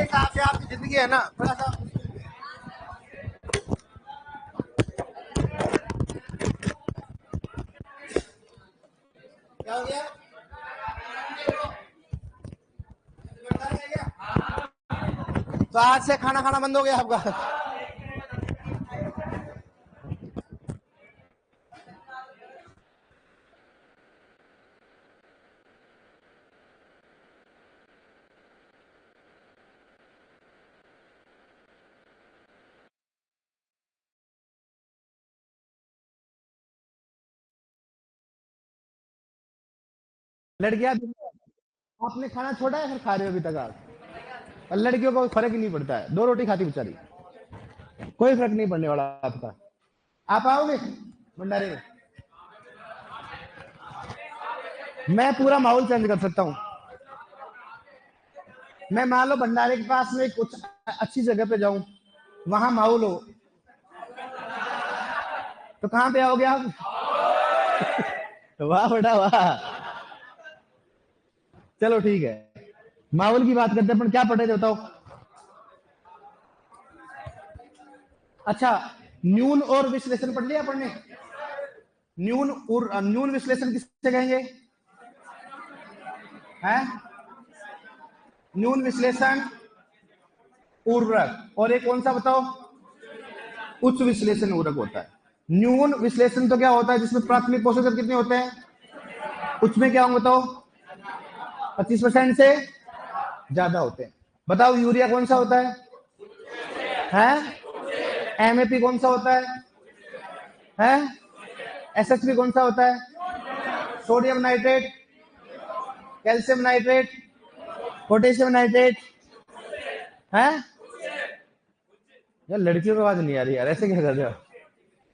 हिसाब से आपकी जिंदगी है ना थोड़ा सा क्या हो गया तो आज से खाना खाना बंद हो गया आपका। लड़कियां आपने खाना छोड़ा है फिर खा रहे हो अभी तक आप। और लड़कियों को फर्क ही नहीं पड़ता है, 2 रोटी खाती बेचारी, कोई फर्क नहीं पड़ने वाला आपका। आप आओगे भंडारे में, मैं पूरा माहौल चेंज कर सकता हूँ। मैं मान लो भंडारे के पास में कुछ अच्छी जगह पे जाऊं, वहां माहौल हो, तो कहां पे आओगे आप? वाह बेटा वाह, चलो ठीक है। माहौल की बात करते हैं, अपन क्या पढ़े थे बताओ। अच्छा, न्यून और विश्लेषण पढ़ लिया अपन ने। न्यून और न्यून विश्लेषण किससे कहेंगे? हैं? न्यून विश्लेषण उर्वरक, और एक कौन सा बताओ? उच्च विश्लेषण उर्वरक होता है। न्यून विश्लेषण तो क्या होता है जिसमें प्राथमिक पोषक तत्व कितने होते हैं? उच्च में क्या होंगे बताओ? 25% से ज्यादा होते हैं। बताओ यूरिया कौन सा होता है? हैं? एमएपी कौन सा होता है? हैं? एसएसपी कौन सा होता है? Sodium nitrate, calcium nitrate, potassium nitrate. हैं? यार लड़कियों की आवाज नहीं आ रही यार, ऐसे क्या कर रहे हो?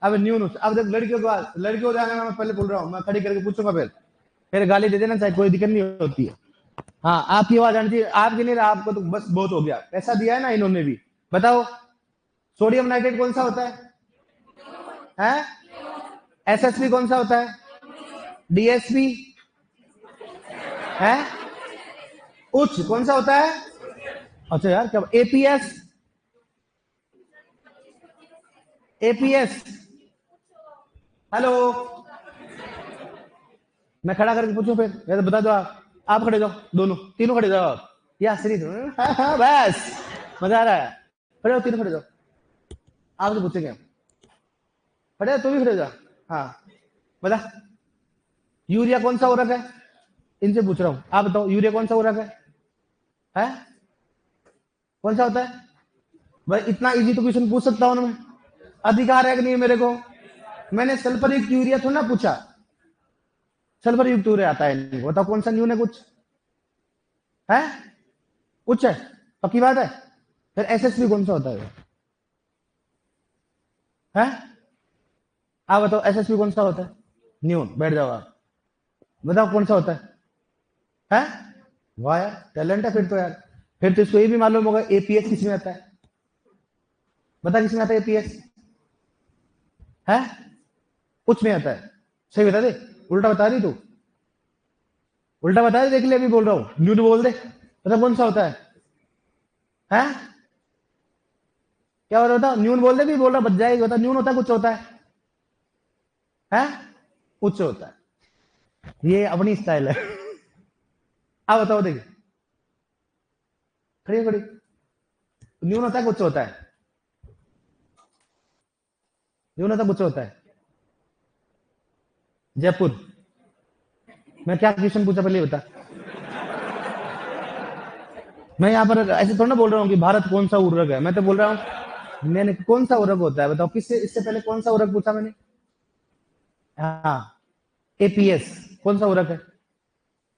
अब न्यून, अब जब लड़कियों की आवाज, लड़कियों को जाने मैं पहले बोल रहा हूँ, मैं खड़ी करके पूछूंगा, फिर गाली दे देना चाहे, कोई दिक्कत नहीं होती है। हाँ, आपकी आवाज आनी चाहिए, आपकी नहीं, आपको तो बस बहुत हो गया, पैसा दिया है ना इन्होंने भी। बताओ सोडियम नाइट्रेट कौन सा होता है? हैं? एसएसपी कौन सा होता है? डीएसपी है? उच्च कौन सा होता है? अच्छा यार, क्या एपीएस? एपीएस, हेलो, मैं खड़ा करके पूछूं फिर, या तो बता दो आप खड़े जाओ, दोनों तीनों खड़े जाओ आप, या श्री, हाँ, बस मजा आ रहा है। खड़े जाओ, तीनों खड़े जाओ, आपसे पूछेंगे हम। खड़े जाओ, तू भी खड़े जा। हाँ बता, यूरिया कौन सा उर्वरक है? इनसे पूछ रहा हूँ, आप बताओ यूरिया कौन सा उर्वरक है? कौन सा होता है? भाई इतना इजी तो क्वेश्चन पूछ सकता हूँ ना मैं, अधिकार है कि नहीं मेरे को? मैंने सल्फर युक्त यूरिया थोड़ा ना पूछा, सल्फर युक्त यूरिया आता है नहीं, बताओ कौन सा न्यून है? कुछ है? कुछ है? पक्की बात है? फिर एसएसपी कौन सा होता है? है? आप बताओ एसएसपी कौन सा होता है? न्यून, बैठ जाओ आप, बताओ कौन सा होता है? वाह यार, टैलेंट है फिर तो यार, फिर तो इसको ये भी मालूम होगा एपीएस किस में आता है। बता किस में आता है एपीएस? है? कुछ में आता है, सही बता दे, उल्टा बता रही तू, उल्टा बता दे, देख ले अभी बोल रहा हूँ, न्यून बोल दे, बता कौन सा होता है? हैं? क्या हो रहा था? न्यून बोल दे, भी बोल रहा, बच जाएगी, बता न्यून होता है कुछ होता है? हैं? उच्च होता है, ये अपनी स्टाइल है। अब बताओ, देखिए, खड़ी खड़ी, न्यून होता है कुछ होता है? न्यून होता है कुछ होता है? जयपुर, मैं क्या क्वेश्चन पूछा पहले बता। मैं यहाँ पर ऐसे थोड़ा ना बोल रहा हूँ कि भारत कौन सा उर्वरक है, मैं तो बोल रहा हूँ मैंने कौन सा उर्वरक होता है, बताओ किससे, इससे पहले कौन सा उर्वरक पूछा मैंने? हाँ, एपीएस कौन सा उर्वरक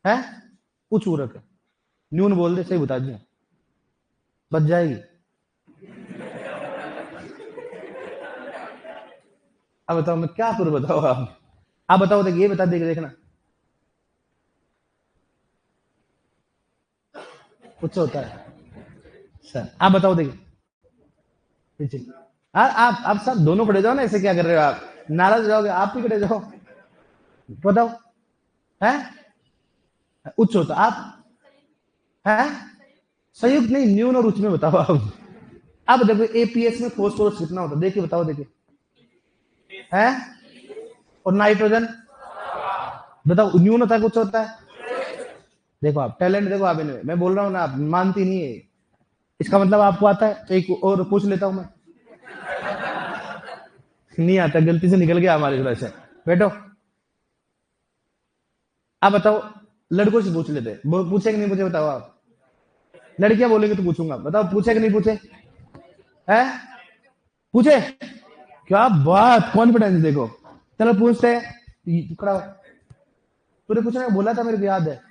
है? उच्च उर्वरक है, न्यून बोल दे, सही बता दिया, बच जाएगी। अब बताओ मैं क्या करूं, बताओ आप बताओ, देखिए ये बता देगा, देखना कुछ होता है सर, आप बताओ देखिए, आप सब दोनों खड़े जाओ ना, ऐसे क्या कर रहे हो आप, नाराज हो जाओगे, आप भी खड़े जाओ, बताओ। है? उच्च होता, आप है? संयुक्त नहीं, न्यून और उच्च में बताओ आप। अब देखो एपीएस में फॉस्फोरस कितना होता है, देखिए बताओ, देखिए है। और नाइट्रोजन बताओ, न्यून होता है कुछ होता है। देखो आप टैलेंट, देखो आप इनमें, मैं बोल रहा हूँ ना, आप मानती नहीं है। इसका मतलब आपको आता है। एक और पूछ लेता हूं मैं। नहीं आता, गलती से निकल गया हमारी तरह से। बैठो, आप बताओ। लड़कों से पूछ लेते, पूछे कि नहीं पूछे बताओ आप। लड़कियां बोलेंगे तो पूछूंगा, बताओ पूछे कि नहीं पूछे। है पूछे। क्या बात, कॉन्फिडेंस देखो। चलो पूछते हैं, खड़ा हो। तूने कुछ ना बोला था, मेरे को याद है।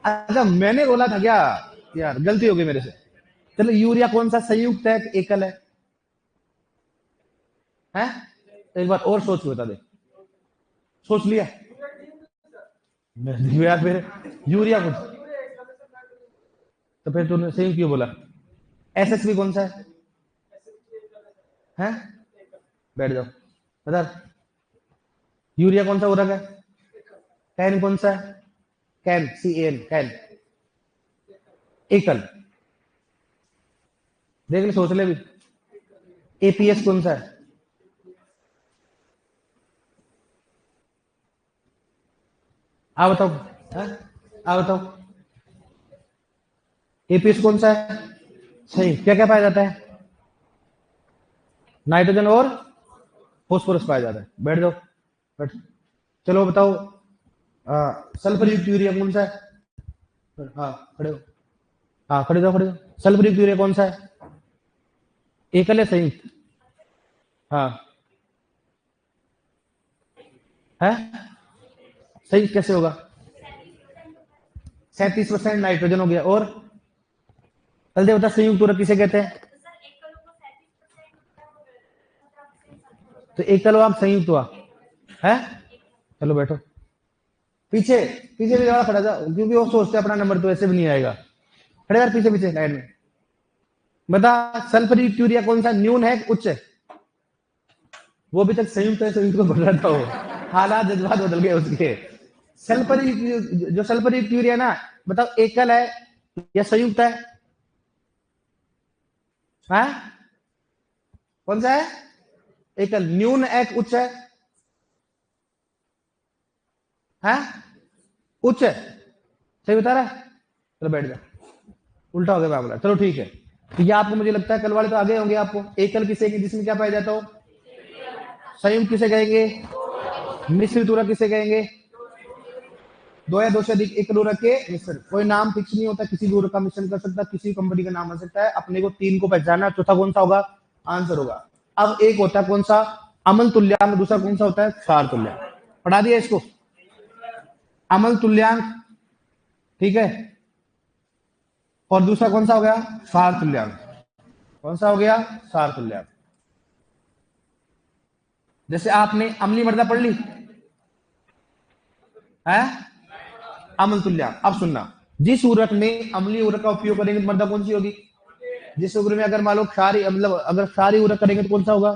अच्छा मैंने बोला था क्या, यार गलती हो गई मेरे से। चलो यूरिया कौन सा संयुक्त है कि एकल है? हैं? एक बार और सोच के बता दे। सोच लिया? यार फिर यूरिया कुछ, तो फिर तूने सही क्यों बोला? एसएसबी कौन सा है? हैं? बैठ जाओ, बता। यूरिया कौन सा उर्वरक है? कैन कौन सा है? कैन, CAN, कैन एकल। देख ले, सोच ले भी। एपीएस कौन सा है? आ बताओ। हैं? आ बताओ, एपीएस कौन सा है? सही, क्या क्या पाया जाता है? नाइट्रोजन और फॉस्फोरस पाया जाता है। बैठ जाओ, बैठ। चलो बताओ, सल्फर युक्त यूरिया कौन सा है? हाँ खड़े हो। हाँ खड़े जाओ, खड़े जाओ। सल्फर युक्त यूरिया कौन सा है? एकल है संयुक्त? हाँ। है? संयुक्त कैसे होगा? 37% नाइट्रोजन हो गया। और जल्दी बता, संयुक्त ऊतक किसे कहते हैं? तो एकल हुआ, आप संयुक्त हुआ है। चलो बैठो। पीछे, पीछे भी ज्यादा खड़ा जाओ, क्योंकि वो सोचते हैं अपना नंबर तो ऐसे भी नहीं आएगा। खड़े यार, पीछे पीछे लाइन में। बता, सल्फर युक्त यूरिया कौन सा, न्यून है उच्च है? वो अभी तक संयुक्त है, संयुक्त को बढ़ रहा था वो, हालात जज्बात बदल गए उसके। सल्फर जो सल्फर युक्त यूरिया ना, बताओ एकल है या संयुक्त है? हाँ? कौन सा है? एकल। न्यून है उच्च है? हाँ? उच्च है। सही बता रहा है। चलो बैठ जा, उल्टा हो गया मामला। चलो ठीक है। तो ये आपको, मुझे लगता है कल वाले तो आगे होंगे आपको। एकल किसे कहेंगे, जिसमें क्या पाया जाता हो? संयुक्त किसे कहेंगे? मिश्रित ऊतक किसे कहेंगे? दो या दो से अधिक एकल ऊतक के मिश्रण। कोई नाम फिक्स नहीं होता, किसी भी ऊतक का मिश्रण कर सकता, किसी कंपनी का नाम हो सकता है। अपने को तीन को पहचाना, चौथा कौन सा होगा? आंसर होगा। अब एक होता है कौन सा? अम्ल तुल्यांक। दूसरा कौन सा होता है? क्षार तुल्यांक। पढ़ा दिया इसको। अम्ल तुल्यांक, ठीक है। और दूसरा कौन सा हो गया? क्षार तुल्यांक। कौन सा हो गया? क्षार तुल्यांक। जैसे आपने अम्लीय मृदा पढ़ ली है, अम्ल तुल्यांक। अब सुनना, जिस उर्वरक में अम्लीय उर्वरक का उपयोग करेंगे तो मृदा कौन सी होगी? जिस उर्वरक में अगर मान लो क्षारीय, मतलब अगर क्षारीय उर्वरक करेंगे तो कौन सा होगा?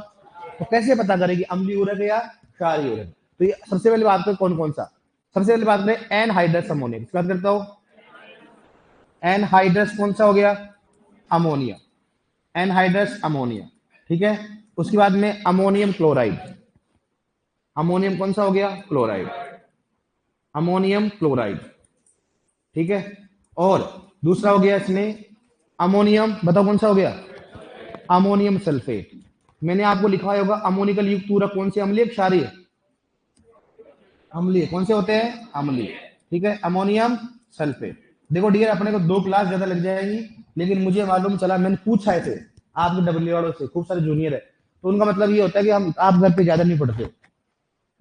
तो कैसे पता करेंगे अम्लीय उर्वरक या क्षारीय उर्वरक? तो ये सबसे पहले बात करें कौन कौन सा। सबसे पहले बात करें एनहाइड्रस अमोनिया। किसकी बात करता हूं? एनहाइड्रस कौन सा हो गया? अमोनिया। एनहाइड्रस अमोनिया, ठीक है। उसके बाद में अमोनियम क्लोराइड। अमोनियम कौन सा हो गया? क्लोराइड। अमोनियम क्लोराइड, ठीक है। और दूसरा हो गया इसमें अमोनियम, बताओ कौन सा हो गया? Ammonium sulphate. मैंने आपको लिखा होगा अमोनिकल युक्त ऊतक कौन से, अम्लीय क्षारीय? अम्लीय। कौन से होते हैं? अम्लीय, ठीक है। Ammonium sulphate. देखो डियर, अपने को 2 क्लास ज्यादा लग जाएगी, लेकिन मुझे मालूम चला, मैंने पूछा है से आपके डब्ल्यू वालों से, खूब सारे जूनियर है, तो उनका मतलब ये होता है कि हम, आप घर पे ज्यादा नहीं पढ़ते हो।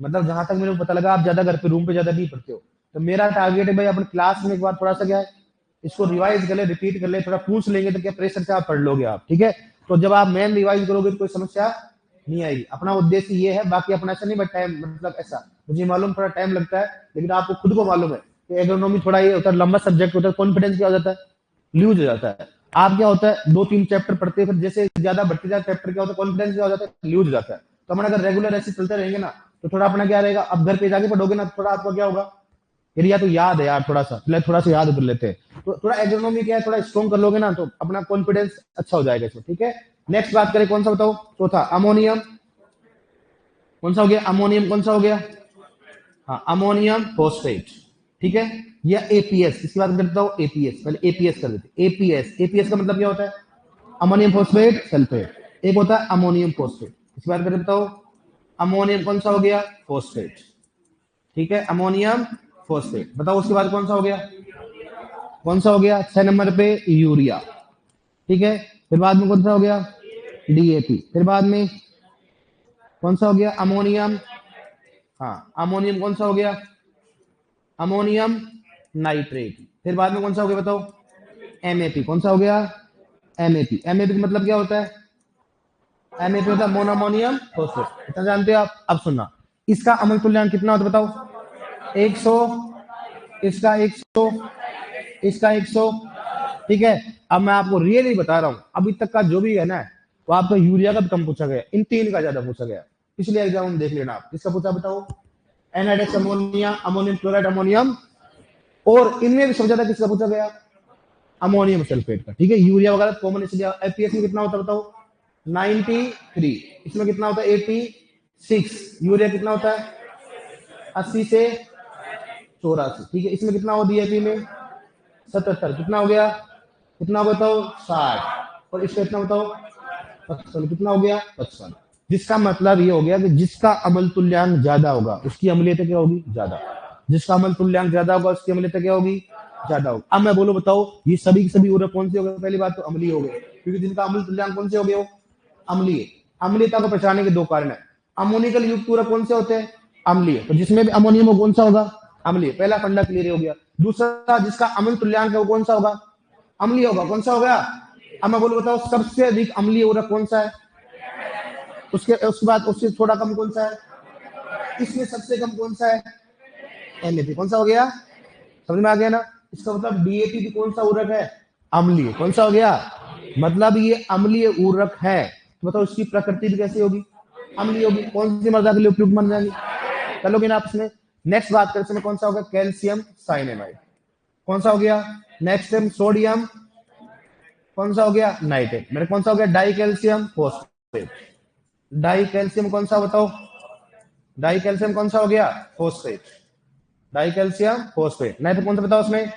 मतलब जहां तक मेरे को पता लगा, आप ज्यादा घर पे रूम पे ज्यादा नहीं पढ़ते हो। तो मेरा टारगेट है भाई, अपने क्लास में एक बार थोड़ा सा क्या है, इसको रिवाइज कर ले, रिपीट कर ले, थोड़ा पूछ लेंगे तो क्या प्रेशर से आप पढ़ लोगे आप, ठीक है। तो जब आप मेन रिवाइज करोगे तो कोई समस्या नहीं आएगी। अपना उद्देश्य ये है, बाकी अपना ऐसा नहीं, बट टाइम, मतलब ऐसा मुझे मालूम थोड़ा टाइम लगता है, लेकिन आपको खुद को मालूम है कि एग्रोनॉमी थोड़ा ये होता है, लंबा सब्जेक्ट होता है, कॉन्फिडेंस क्या हो जाता है, लूज हो जाता है। आप क्या होता है, 2-3 चैप्टर पढ़ते हैं, फिर जैसे ज्यादा बढ़ते जाए चैप्टर, क्या होता है, कॉन्फिडेंस क्या हो जाता है, लूज हो जाता है। तो अपन अगर रेगुलर ऐसे चलते रहेंगे ना, तो थोड़ा अपना क्या रहेगा, अब घर पे जाके पढ़ोगे ना, थोड़ा आपका क्या होगा, फिर या तो याद है यार थोड़ा सा, थोड़ा सा याद कर लेते हैं, तो थोड़ा एग्रोनॉमी क्या है, थोड़ा स्ट्रॉन्ग कर लोगे ना तो अपना कॉन्फिडेंस अच्छा हो जाएगा इसमें। ठीक है, नेक्स्ट बात करें, कौन सा बताओ, चौथा अमोनियम। कौन सा हो गया अमोनियम, कौन सा हो गया, हाँ अमोनियम फोस्फेट। ठीक है, या एपीएस, इसकी बात करता हूँ एपीएस, पहले एपीएस कर देते। एपीएस, एपीएस का मतलब क्या होता है, अमोनियम फोस्फेट सल्फेट। एक होता है अमोनियम फोस्फेट, इसकी बात करते बताओ, अमोनियम कौन सा हो गया, फोस्फेट। ठीक है, अमोनियम फोस्फेट। बताओ उसके बाद कौन सा हो गया, कौन सा हो गया 6 नंबर पे यूरिया। ठीक है, फिर बाद में कौन सा हो गया, डीएपी। फिर बाद में कौन सा हो गया, अमोनियम, हाँ अमोनियम कौन सा हो गया, अमोनियम नाइट्रेट। फिर बाद में कौन सा हो गया बताओ, एमएपी। कौन सा हो गया, एमएपी। एमएपी का मतलब क्या होता है, एमएपी होता है मोनोअमोनियम फोस्फेट। इतना जानते हो आप। अब सुनना, इसका अम्ल तुल्यांक कितना होता है बताओ, 100, इसका 100, इसका 100। ठीक है, अब मैं आपको रियली बता रहा हूं, अभी तक का जो भी है ना, तो आपका यूरिया का भी कम पूछा गया, इन 3 का ज्यादा पूछा गया। पिछले एग्जाम में देख लेना आप, किसका पूछा बताओ, anhydrous ammonia, ammonium chloride, ammonium, और इनमें भी सबसे ज्यादा किसका पूछा गया, अमोनियम सल्फेट का। ठीक है, यूरिया वगैरह कॉमन, इसलिए एपीएस में कितना होता है बताओ, 93। इसमें कितना होता है, 86। यूरिया कितना होता है, 80 से 84। ठीक है, इसमें कितना हो डीएपी में, 77। कितना हो गया, कितना बताओ, 60। और इसका कितना बताओ, 55। कितना हो गया, 55। जिसका मतलब ये हो गया कि जिसका अम्ल तुल्यांक ज्यादा होगा उसकी अम्लीयता क्या होगी, ज्यादा। जिसका अम्ल तुल्यांक ज्यादा होगा उसकी अम्लीयता क्या होगी, ज्यादा होगी। अब मैं बोलो बताओ, ये सभी के सभी उर्वरक कौन से हो गए, पहली बात तो अम्लीय हो गए, क्योंकि जिनका अम्ल तुल्यांक कौन से हो गए, वो अम्लीय। अम्लीयता को पहचानने के 2 कारण है। अमोनिकल युक्त उर्वरक कौन से होते हैं, अम्लीय, तो जिसमें भी अमोनियम हो कौन सा होगा, अम्लीय। पहला फंडा क्लियर हो गया। दूसरा, जिसका अम्ल तुल्यांक है वो कौन सा होगा, अम्लीय होगा। कौन सा हो गया, अब मैं बोलो बताओ, सबसे अधिक अम्लीय उर्वरक कौन सा है, उसके बाद उससे थोड़ा कम कौन सा है, इसमें सबसे कम कौन सा है, एनएपी। कौन सा हो गया, समझ में आ गया ना। इसका मतलब डीएपी भी कौन सा उर्वरक है, अम्लीय। कौन सा हो गया, मतलब ये अम्लीय उर्वरक है, तो बताओ इसकी प्रकृति भी कैसी होगी, अम्लीय होगी। कौन सी मृदा के लिए उपयुक्त मान जाएंगे, चलोगे ना आपस में। नेक्स्ट बात करते हैं, कौन सा होगा, कैल्शियम साइनेमाइड। कौन सा हो गया, नेक्स्ट टाइम सोडियम, कौन सा हो गया, नाइट्रेट। मेरे कौन सा हो गया, die calcium phosphate. Die calcium कौन सा बताओ, डाई कैल्शियम कौन सा हो गया, phosphate. Die calcium phosphate. Nitrate कौन सा बताओ उसमें,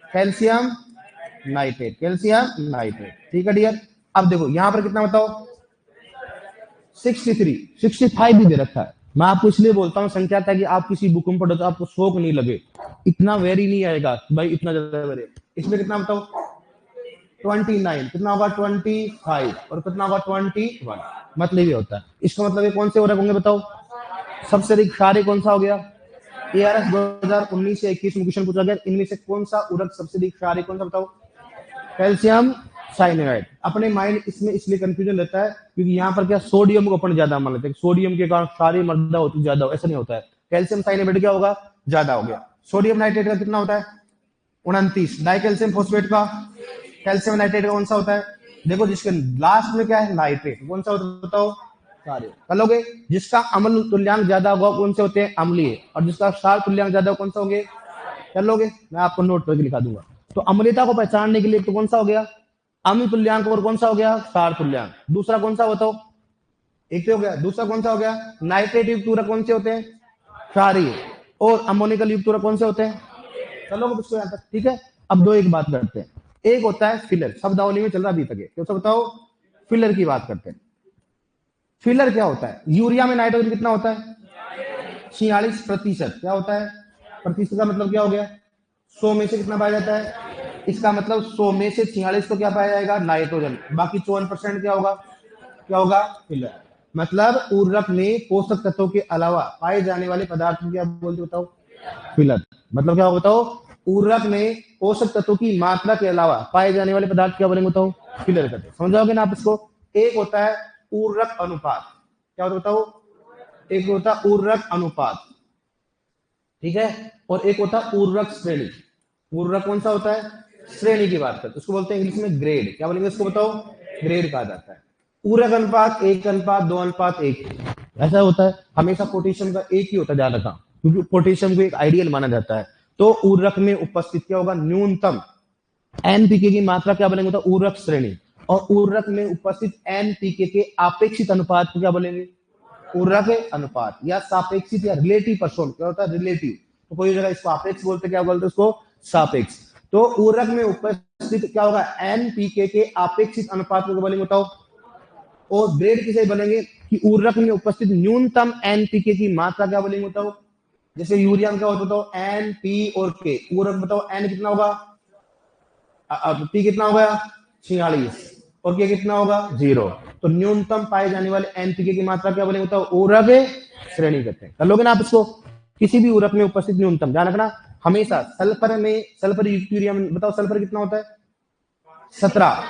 कैल्शियम नाइट्रेट, कैल्शियम नाइट्रेट। ठीक है डियर, अब देखो यहां पर कितना बताओ, 63, 65 भी दे रखा है। मैं आपको इसलिए बोलता हूँ संख्या, ताकि आप किसी बुक में पढ़ो तो आपको शौक नहीं लगे, इतना वेरी नहीं आएगा भाई, इतना ज्यादा वेरी। इसमें कितना बताओ, 29। कितना होगा, 25। और कितना होगा, 21। मतलब ये होता है, इसका मतलब ये कौन से उर्वरक होंगे बताओ, सबसे अधिक क्षारीय कौन सा हो गया, एआरएस 2019 से 21 में क्वेश्चन पूछा गया, इनमें से कौन सा उर्वरक सबसे अधिक क्षारीय, कौन सा बताओ, कैल्शियम साइनाइड। अपने माइंड इसमें इसलिए कंफ्यूजन रहता है क्योंकि यहाँ पर क्या, सोडियम को अपन ज्यादा मान लेते हैं, सोडियम के कारण क्षारीय मृदा होती ज्यादा हो, ऐसा नहीं होता है। कैल्शियम साइनाइड क्या होगा, ज्यादा हो गया। सोडियम नाइट्रेट का कितना होता है, 29। डाई कैल्शियम फोस्फेट का, कैल्शियम नाइट्रेट का कौन सा होता है, देखो जिसके लास्ट में क्या है, नाइट्रेट, कौन सा होता है बताओ, क्षारीय। कलोगे, जिसका अम्ल तुल्यांक ज्यादा होगा कौन से होते हैं, अम्लीय, और जिसका क्षार तुल्यांक ज्यादा कौन सा होंगे, कर लोगे, मैं आपको नोट करके लिखा दूंगा। तो अम्लीयता को पहचानने के लिए तो कौन सा हो गया, अम्ल तुल्यांक, और कौन सा हो गया, क्षार तुल्यांक। दूसरा कौन सा बताओ, एक तो हो गया, दूसरा कौन सा हो गया, नाइट्रेट युक्त उर्वरक कौन से होते हैं, क्षारीय, और अमोनिकल युक्त उर्वरक कौन से होते हैं, चलो उसको यहां तक। ठीक है, अब दो एक बात करते हैं, एक होता है फिलर, शब्दावली में चल रहा अभी तक, तो बताओ फिलर की बात करते हैं। फिलर क्या होता है, यूरिया में नाइट्रोजन कितना होता है, 46%। क्या होता है, प्रतिशत का मतलब क्या हो गया, 100 में से कितना पाया जाता है, इसका मतलब 100 में से 46 को क्या पाया जाएगा, नाइट्रोजन। बाकी 54% क्या होगा, क्या होगा, फिलर। मतलब उर्वरक में पोषक तत्वों के अलावा पाए जाने वाले पदार्थ को क्या बोलते बताओ, फिलर। मतलब क्या बताओ, उर्वरक में पोषक तत्वों की मात्रा के अलावा पाए जाने वाले पदार्थ क्या बोलेंगे बताओ, फिलर करते। समझाओगे ना आप इसको। एक होता है उर्वरक अनुपात, क्या होता बताओ, एक होता है उर्वरक अनुपात, ठीक है, और एक होता है उर्वरक श्रेणी। उर्वरक कौन सा होता है, श्रेणी की बात करते हैं, उसको बोलते हैं इंग्लिश में ग्रेड। क्या बोलेंगे इसको बताओ, ग्रेड कहा जाता है। उर्वरक अनुपात 1:2:1 ऐसा होता है। हमेशा पोटेशियम का एक ही होता है, ध्यान रखना, क्योंकि पोटेशियम को एक आइडियल माना जाता है। तो उर्वरक में उपस्थित क्या होगा, न्यूनतम एनपीके की मात्रा क्या बोलेंगे, तो उर्वरक श्रेणी। और उर्वरक में उपस्थित एनपीके के अपेक्षित अनुपात को क्या बोलेंगे, उर्वरक अनुपात, या सापेक्षित या रिलेटिव परसेंट, क्या होता है रिलेटिव, तो कोई जगह इसको सापेक्ष बोलते, क्या बोलते उसको सापेक्ष। तो उर्वरक में उपस्थित क्या होगा, एनपीके के अपेक्षित अनुपात को बोलेंगे बताओ। और ग्रेड किसे बोलेंगे कि उर्वरक में उपस्थित न्यूनतम एनपीके की मात्रा क्या बोलेंगे बताओ। जैसे यूरिया में क्या होता बताओ, एन पी और के, उर्वरक बताओ एन कितना होगा, पी कितना होगा 46 और के कितना होगा 0। तो न्यूनतम पाए जाने वाले एनपीके की मात्रा क्या बोलेंगे बताओ, उर्वरक श्रेणी कहते हैं। कर लोगे ना आप इसको, किसी भी उर्वरक में उपस्थित न्यूनतम, ध्यान रखना हमेशा। सल्फर में, सल्फर युक्त यूरिया में बताओ सल्फर कितना होता है 17,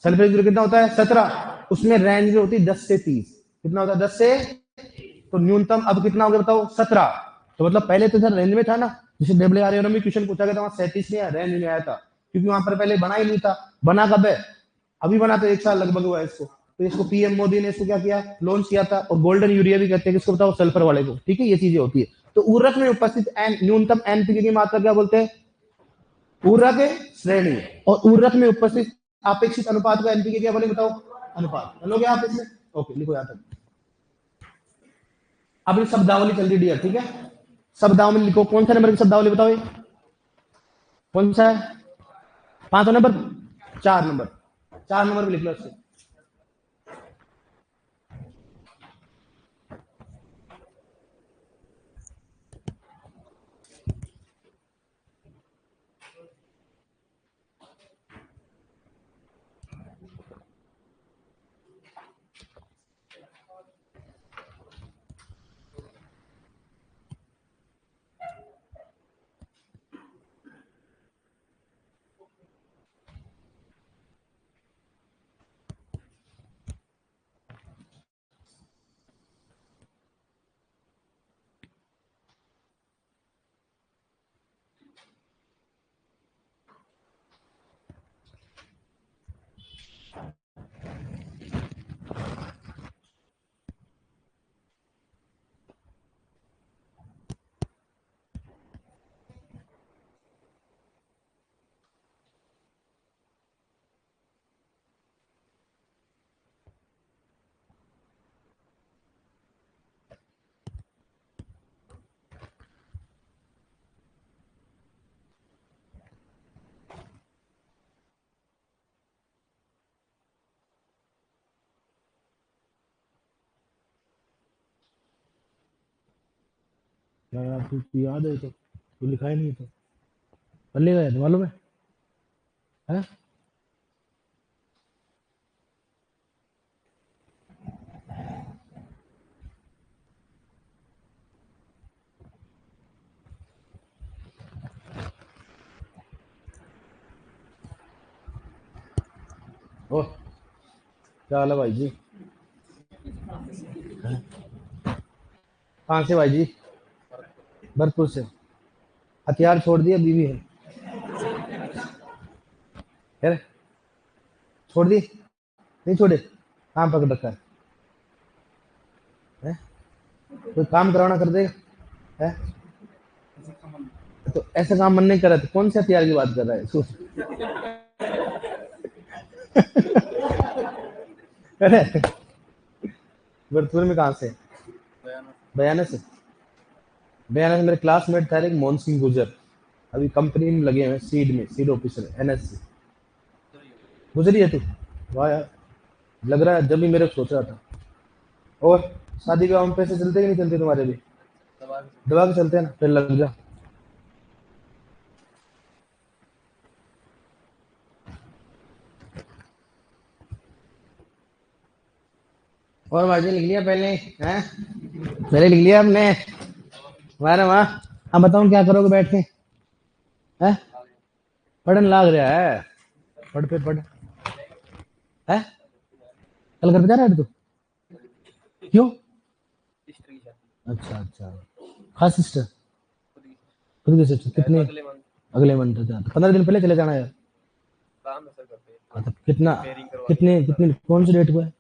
सल्फर युक्त कितना होता है 17, उसमें रेंज होती है 10 से 30, कितना होता है 10 से, तो न्यूनतम अब कितना हो गया बताओ 17। तो मतलब पहले तो सर रेंज में था ना, जैसे डब्ल्यूआरओ में क्वेश्चन पूछा गया था वहां 37 में रेंज में आया था, क्योंकि वहां पर पहले बना ही नहीं था। बना कब है, अभी बना तो 1 साल लगभग हुआ है इसको। तो इसको पीएम मोदी ने इसको क्या किया, लॉन्च किया था। और गोल्डन यूरिया भी कहते हैं किसको बताओ, सल्फर वाले को, ठीक है, ये चीजें होती है। तो उर्वरक में उपस्थित न्यूनतम एनपीके की मात्रा क्या बोलते हैं, उर्वरक श्रेणी। और उर्वरक में उपस्थित अपेक्षित अनुपात को एनपीके क्या बोले बताओ, अनुपात। चलोगे आप इसमें, ओके लिखो यहां तक। अब ये शब्दावली चल रही डियर, ठीक है, शब्दावली लिखो। कौन सा नंबर की शब्दावली बताओ, ये कौन सा है, 5 नंबर, 4 नंबर, 4 नंबर भी लिख लो इससे। यार तुझको याद है, तो तू लिखा ही नहीं, तो पल्ले गए थे मालूम है, है? ओ क्या हाल है भाई जी, कहाँ से भाई जी, भरतपुर से। हथियार छोड़ दिया, बीवी है, यार छोड़ दी, नहीं छोड़े, काम पकड़ रखा है? कोई काम कराना कर देगा है? तो ऐसा काम मन नहीं कर रहा, तो कौन से हथियार की बात कर रहा है सोच। अरे भरतपुर में कहाँ से, बयाना से। बयाना से मेरे क्लासमेट था एक मोहन सिंह गुजर, अभी कंपनी में लगे हैं, सीड में, सीड ऑफिसर एनएससी। गुजरी है तू, वाह यार, लग रहा है जब भी मेरे को सोच रहा था। और शादी के में पैसे चलते कि नहीं चलते तुम्हारे भी, दबा के चलते हैं ना, फिर लग जा। और भाजी लिख लिया पहले हैं, पहले लिख लिया हमने, हमारा वहाँ। अब बताऊँ क्या करोगे बैठ के, हैं? पढ़न लाग रहा है, पढ़ पे पढ़, है? कल घर पे जा रहा है तू, क्यों? अच्छा अच्छा, खास सिस्टर, खुद की सिस्टर, कितने, अगले मंथ जा, 15 दिन पहले चले जाना यार। मतलब कितना, कितने कितने कौन से डेट को है,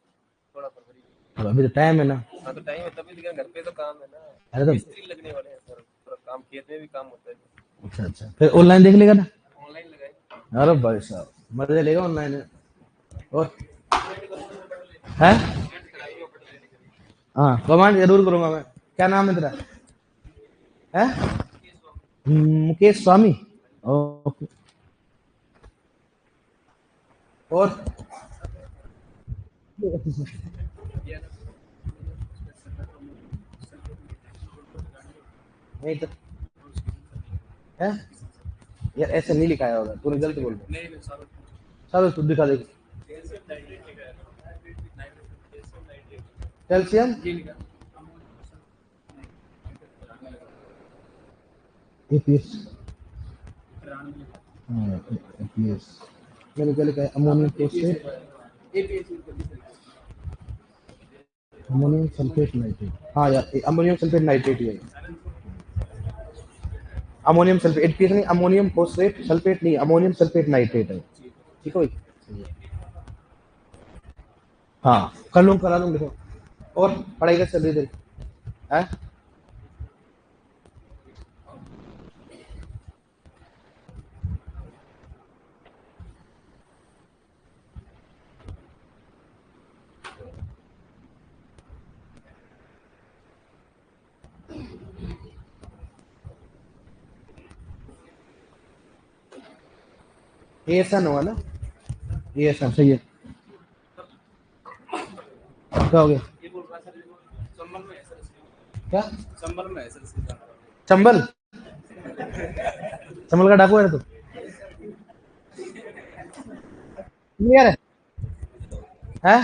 अब अभी तो टाइम है ना। हाँ तो टाइम है, तभी घर पे तो काम है ना, अरे तो मिस्त्री लगने वाले हैं सर, पूरा काम खेत में भी काम होता है। अच्छा अच्छा, फिर ऑनलाइन देख लेगा ना। अरे भाई साहब मजे लेगा ऑनलाइन। और है। हाँ कमांड जरूर करूंगा मैं। क्या नाम है तेरा? है मुकेश स्वामी। ओके। और नहीं तो है यार, ऐसे नहीं लिखाया होगा, तूने गलत बोल दिया। चलो तू दिखा दे। Calcium APS. हाँ एपीएस। मैंने क्या लिखा है? Ammonium phosphate, ammonium sulphate nitrate. हाँ यार अमोनियम सल्फेट नाइट्रेट ही है। अमोनियम सल्फेट एपीएस नहीं, अमोनियम फोस्फेट सल्फेट नहीं, अमोनियम सल्फेट नाइट्रेट है। ठीक है भाई। हाँ कर लूँ, करा लूँ, लिखो। और पढ़ाई कैसे चल रही है तेरी? है एएसएन होगा ना? एएसएन सही है। क्या हो गया? क्या चंबल? चंबल का डाकू है तू? क्लियर है?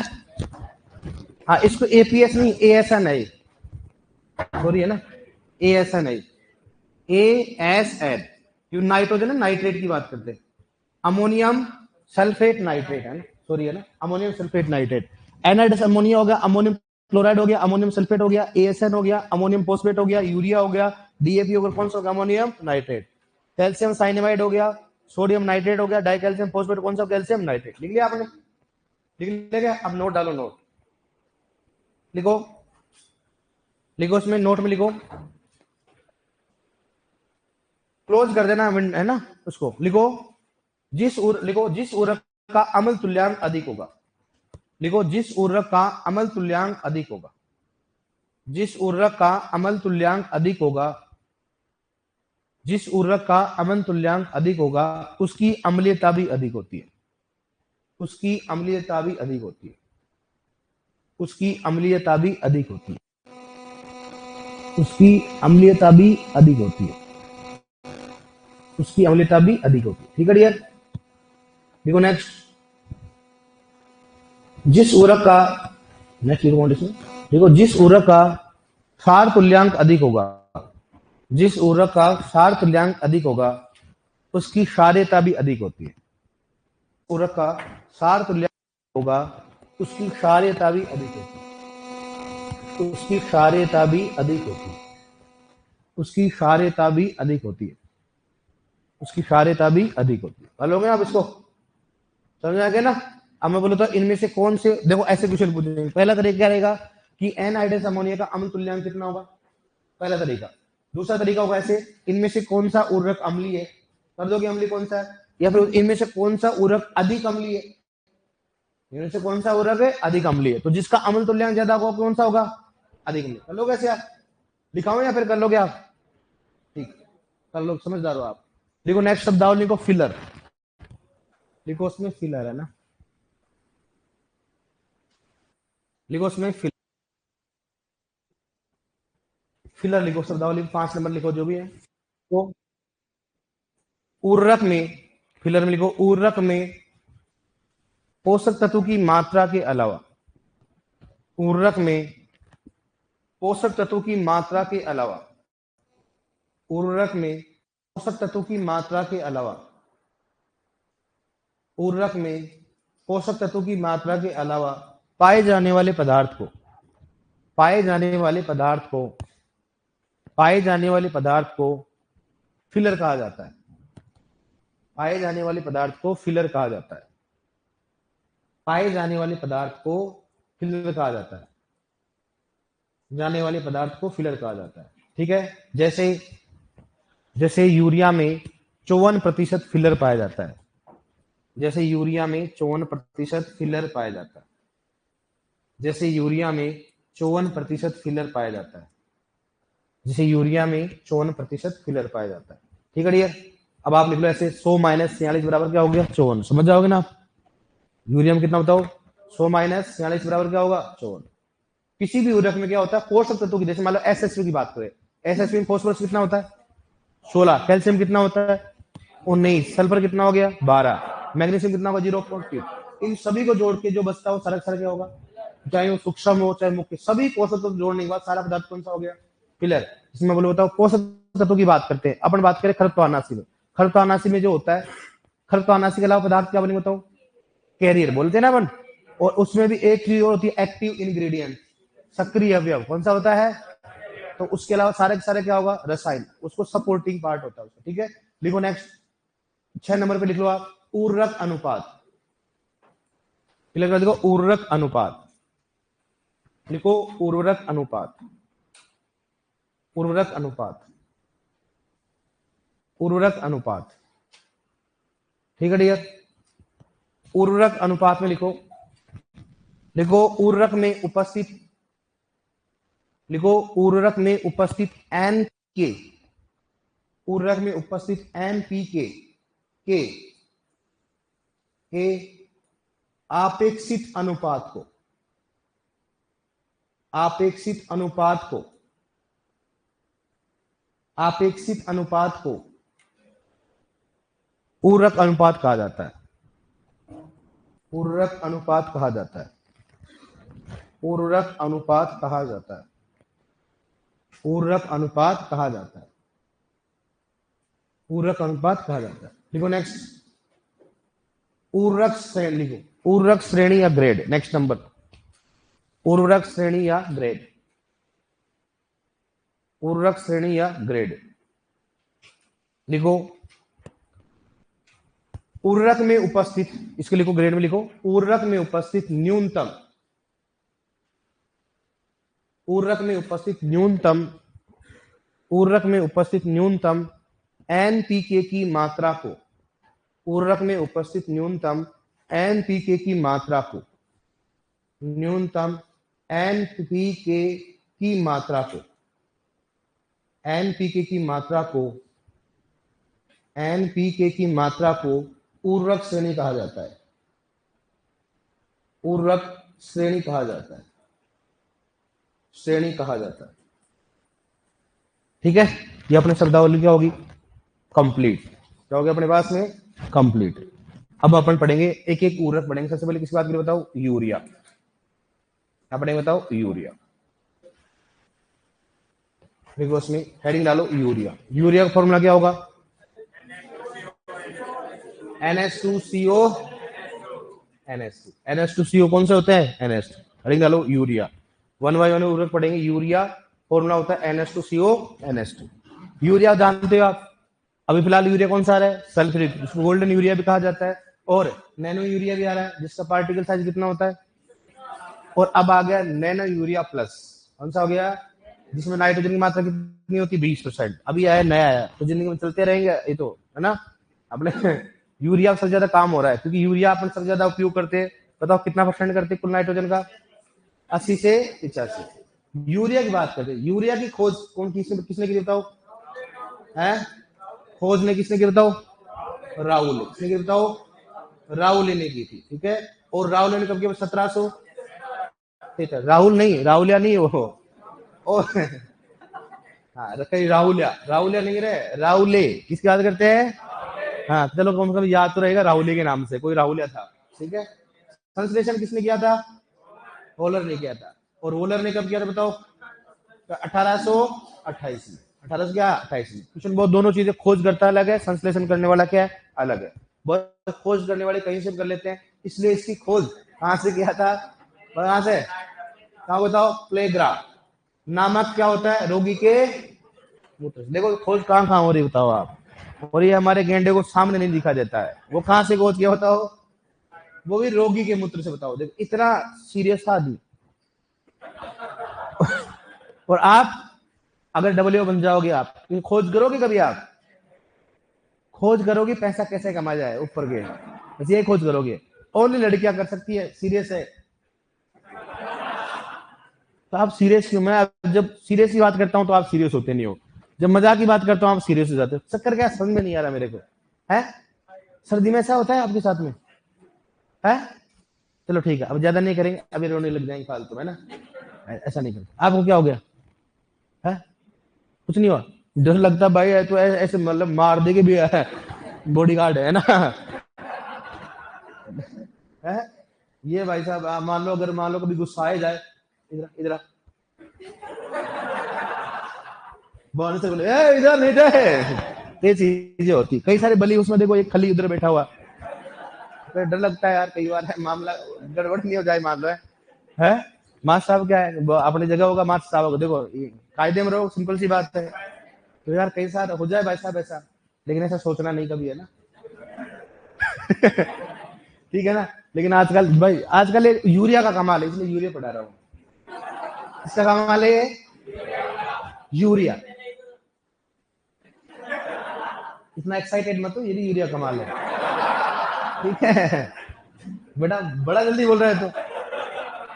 हाँ इसको एपीएस नहीं एएसएन है, सॉरी है ना, एएसएन है। एएसएन यू नाइट्रोजन है, नाइट्रेट की बात करते हैं। अमोनियम सल्फेट नाइट्रेट है ना, सॉरी है ना, अमोनियम सल्फेट नाइट्रेट। एनाइड्स अमोनिया हो गया, अमोनियम क्लोराइड हो गया, अमोनियम सल्फेट हो गया, एएसएन हो गया, अमोनियम फोस्फेट हो गया, यूरिया हो गया, डीएपी हो गया, कौन सा हो गया? Ammonium nitrate. कैल्शियम साइनामाइड हो गया, सोडियम नाइट्रेट हो गया, डाइकैल्शियम फोस्फेट कौन सा? Calcium nitrate. लिख लिया आपने? लिख लिया? अब नोट डालो, नोट लिखो, लिखो उसमें, नोट में लिखो, क्लोज कर देना है ना उसको। लिखो लिखो जिस उर्वरक का अम्ल तुल्यांक अधिक होगा। लिखो जिस उर्वरक का अम्ल तुल्यांक अधिक होगा। जिस उर्वरक का अम्ल तुल्यांक अधिक होगा, जिस उर्वरक का अम्ल तुल्यांक अधिक होगा उसकी अम्लीयता भी अधिक होती है। उसकी अम्लीयता भी अधिक होती है। उसकी अम्लीयता भी अधिक होती है। उसकी अम्लीयता भी अधिक होती है। उसकी अम्लीयता भी अधिक होती है। ठीक है डियर? देखो नेक्स्ट, जिस उर्वरक का, नेक्स्ट लिखो इसमें, देखो जिस उर्वरक का क्षार तुल्यांक अधिक होगा, जिस उर्वरक का क्षार तुल्यांक अधिक होगा उसकी क्षारीयता भी अधिक होती है। उर्वरक का क्षार तुल्यांक होगा उसकी क्षारीयता भी अधिक होती है। उसकी क्षारीयता भी अधिक होती है। उसकी क्षारीयता भी अधिक होती है। उसकी क्षारीयता भी अधिक होती है। हल हो गया आप इसको? समझ आ गया ना? अब मैं बोलूँ तो इनमें से कौन से, देखो ऐसे क्वेश्चन पूछेंगे। पहला तरीका क्या रहेगा कि एनहाइड्रस अमोनिया का अम्ल तुल्यांक कितना होगा, पहला तरीका। दूसरा तरीका होगा ऐसे, इनमें से कौन सा उर्वरक अम्लीय है, कर दोगे अम्लीय कौन सा है, या फिर इनमें से कौन सा उर्वरक अधिक अम्लीय है, इनमें से कौन सा उर्वरक है अधिक अम्लीय है, तो जिसका अम्ल तुल्यांक ज्यादा होगा कौन सा होगा? अधिक अम्लीय। कर लोगे ऐसे आप? लिखाओ या फिर कर लोगे आप? ठीक, कर लो, समझदार हो आप। देखो नेक्स्ट शब्द लिखो फिलर। लिखो उसमें फिलर है ना, लिखो उसमें फिलर लिखो, शब्दावली 5 नंबर लिखो जो भी है। तो उर्वरक में, फिलर में लिखो उर्वरक में पोषक तत्व की मात्रा के अलावा, उर्वरक में पोषक तत्व की मात्रा के अलावा, उर्वरक में पोषक तत्व की मात्रा के अलावा, उर्वरक में पोषक तत्व की मात्रा के अलावा पाए जाने वाले पदार्थ को, पाए जाने वाले पदार्थ को, पाए जाने वाले पदार्थ को फिलर कहा जाता है। पाए जाने वाले पदार्थ को फिलर कहा जाता है। पाए जाने वाले पदार्थ को फिलर कहा जाता है। जाने वाले पदार्थ को फिलर कहा जाता है। ठीक है? जैसे जैसे यूरिया में 54% फिलर पाया जाता है, जैसे यूरिया में 54% फिलर पाया जाता है, जैसे यूरिया में 54% फिलर पाया जाता है, जैसे यूरिया में 54% फिलर पाया जाता है। ठीक है डियर, अब आप लिख लो ऐसे 100 माइनस 46 बराबर क्या हो गया 54, समझ जाओगे ना आप। यूरिया में कितना बताओ 100 माइनस 46 बराबर क्या होगा 54। किसी भी उर्वरक में क्या होता है पोषक तत्वों की, जैसे मान लो एसएसपी की बात करें, एसएसपी में फॉस्फोरस कितना होता है 16, कैल्शियम कितना होता है 19, सल्फर कितना हो गया 12, मैग्नीशियम कितना होगा 0.3। इन सभी को जोड़ के जो बचता है वो सारा सारा क्या होगा, चाहे वो सूक्ष्म हो चाहे मुख्य, सभी पोषक तत्व जोड़ने के बाद सारा पदार्थ कौन सा हो गया फिलर। इसमें बोलो बताओ पोषक तत्वों की बात करते हैं, अपन बात करें खरत्वानाशी में, खरत्वानाशी में जो होता है, खरत्वानाशी के अलावा पदार्थ क्या बने बताओ, कैरियर बोलते हैं ना अपन, और उसमें भी एक चीज और होती है एक्टिव इंग्रेडिएंट, सक्रिय अवयव, कौन सा होता है, तो उसके अलावा सारे के सारे क्या होगा रसायन, उसको सपोर्टिंग पार्ट होता है उसका। ठीक है, लिखो नेक्स्ट 6 नंबर पे लिख लो आप उर्वरक अनुपात, क्लियर कर देखो उर्वरक अनुपात, लिखो उर्वरक अनुपात, उर्वरक अनुपात, उर्वरक अनुपात। ठीक है डियर, उर्वरक अनुपात में लिखो, लिखो उर्वरक में उपस्थित, लिखो उर्वरक में उपस्थित एन के, उर्वरक में उपस्थित एनपीके के आपेक्षित अनुपात को, आपेक्षित अनुपात को, आपेक्षित अनुपात को उर्वरक अनुपात कहा जाता है, उर्वरक अनुपात कहा जाता है, उर्वरक अनुपात कहा जाता है, उर्वरक अनुपात कहा जाता है, उर्वरक अनुपात कहा जाता है। लिखो नेक्स्ट उर्वरक श्रेणी, लिखो उर्वरक श्रेणी या ग्रेड, नेक्स्ट नंबर उर्वरक श्रेणी या ग्रेड, उर्वरक श्रेणी या ग्रेड। लिखो उर्वरक में उपस्थित, इसके लिखो ग्रेड में लिखो उर्वरक में उपस्थित न्यूनतम, उर्वरक में उपस्थित न्यूनतम, उर्वरक में उपस्थित न्यूनतम एनपीके की मात्रा को, उर्वरक में उपस्थित न्यूनतम एनपीके की मात्रा को, न्यूनतम एनपीके की मात्रा को, एनपीके की मात्रा को, एनपीके की मात्रा को उर्वरक श्रेणी कहा जाता है, उर्वरक श्रेणी कहा जाता है, श्रेणी कहा जाता है। ठीक है, ये अपने शब्दावली क्या होगी कंप्लीट, क्या होगी अपने पास में कंप्लीट। अब अपन पढ़ेंगे एक एक उर्वरक पढ़ेंगे। सबसे पहले किसकी बात करें बताओ यूरिया, क्या पढ़ेंगे बताओ यूरिया, देखो उसमें हेडिंग डालो यूरिया, यूरिया का फॉर्मूला क्या होगा NH2CO, NH2, NH2CO कौन से होते हैं NH2, हेडिंग डालो यूरिया, वन बाय वन उर्वरक पढ़ेंगे। यूरिया फॉर्मूला होता है NH2CO NH2, यूरिया जानते हो आप, अभी फिलहाल यूरिया कौन सा आ रहा है सल्फ्यूरिक, जिसको गोल्डन यूरिया भी कहा जाता है, और नैनो यूरिया भी आ रहा है जिसका पार्टिकल साइज कितना होता है, और अब आ गया नैनो यूरिया प्लस, कौन सा हो गया जिसमें नाइट्रोजन की मात्रा कितनी होती है 20%, अभी आया नया आया, तो जिंदगी में चलते रहेंगे ये तो है ना। अपने यूरिया सबसे ज्यादा काम हो रहा है क्योंकि यूरिया अपन सबसे ज्यादा उपयोग करते हैं, बताओ कितना परसेंट करते हैं कुल नाइट्रोजन का 80 से 85। यूरिया की बात करते हैं, यूरिया की खोज कौन किसने की बताओ है, खोज ने किसने की बताओ राहुल, किसने की बताओ राहुल ने की थी। ठीक है, और राहुल ने कब किया 1700, ठीक है राहुल नहीं राहुलिया नहीं वो और हाँ राहुलिया, राहुलिया नहीं रहे राहुले, किसकी बात करते हैं, हाँ चलो कम से कम याद तो रहेगा राहुले के नाम से कोई राहुलिया था। ठीक है, संश्लेषण किसने किया था वोलर ने किया था, और वोलर ने कब किया था बताओ 1828 में, 1828 में। क्वेश्चन बहुत दोनों चीजें खोज करता अलग है, संश्लेषण करने वाला क्या है अलग है, बहुत खोज करने वाले कहीं से कर लेते हैं, इसलिए इसकी खोज कहां से किया था, कहां से, कहा बताओ प्लेग्राफ नामक क्या होता है रोगी के मूत्र, देखो खोज कहां कहां हो रही बताओ आप, और ये हमारे गेंडे को सामने नहीं दिखा देता है, वो कहां से खोज किया बताओ, वो भी रोगी के मूत्र से, बताओ देखो इतना सीरियस था आदमी। और आप अगर डब्ल्यू बन जाओगे आप खोज करोगे कभी आप, खोज करोगे पैसा कैसे कमा जाए ऊपर के, बस ये खोज करोगे। ओनली लड़कियां कर सकती है, सीरियस है। तो आप सीरियस क्यों? मैं जब सीरियस की बात करता हूं तो आप सीरियस होते नहीं हो, जब मजाक की बात करता हूं आप सीरियस हो जाते हो। चक्कर क्या समझ में नहीं आ रहा मेरे को है। सर्दी में ऐसा होता है आपके साथ में है? चलो ठीक है, अब ज्यादा नहीं करेंगे, अभी रोने लग जाएंगे फालतू है ना। ऐसा नहीं करते। आपको क्या हो गया है? कुछ नहीं हुआ? डर लगता भाई है तो ऐसे मतलब मार देगी भी है, बॉडी गार्ड है ना है। ये भाई साहब आप मान लो, अगर मान लो कभी गुस्सा आ जाए, इधर इधर बोलने से बोले इधर नहीं जाए, ये चीजें होती कई सारे बली। उसमें देखो एक खली उधर बैठा हुआ, तो डर लगता है यार, कई बार है मामला गड़बड़ नहीं हो जाए मान लो है। मास्टर साहब क्या है, अपनी जगह होगा, मास्टर साहब होगा, देखो कायदे में रहो, सिंपल सी बात है। तो यार कई सार हो जाए भाई साहब ऐसा, लेकिन ऐसा सोचना नहीं कभी है ना ठीक है ना। लेकिन आजकल भाई, आजकल यूरिया का कमाल है, इसलिए यूरिया पढ़ा रहा हूँ। इसका कमाल है यूरिया। इतना एक्साइटेड मत हो, ये भी यूरिया कमाल है, ठीक है। बेटा बड़ा जल्दी बोल रहे हो, तो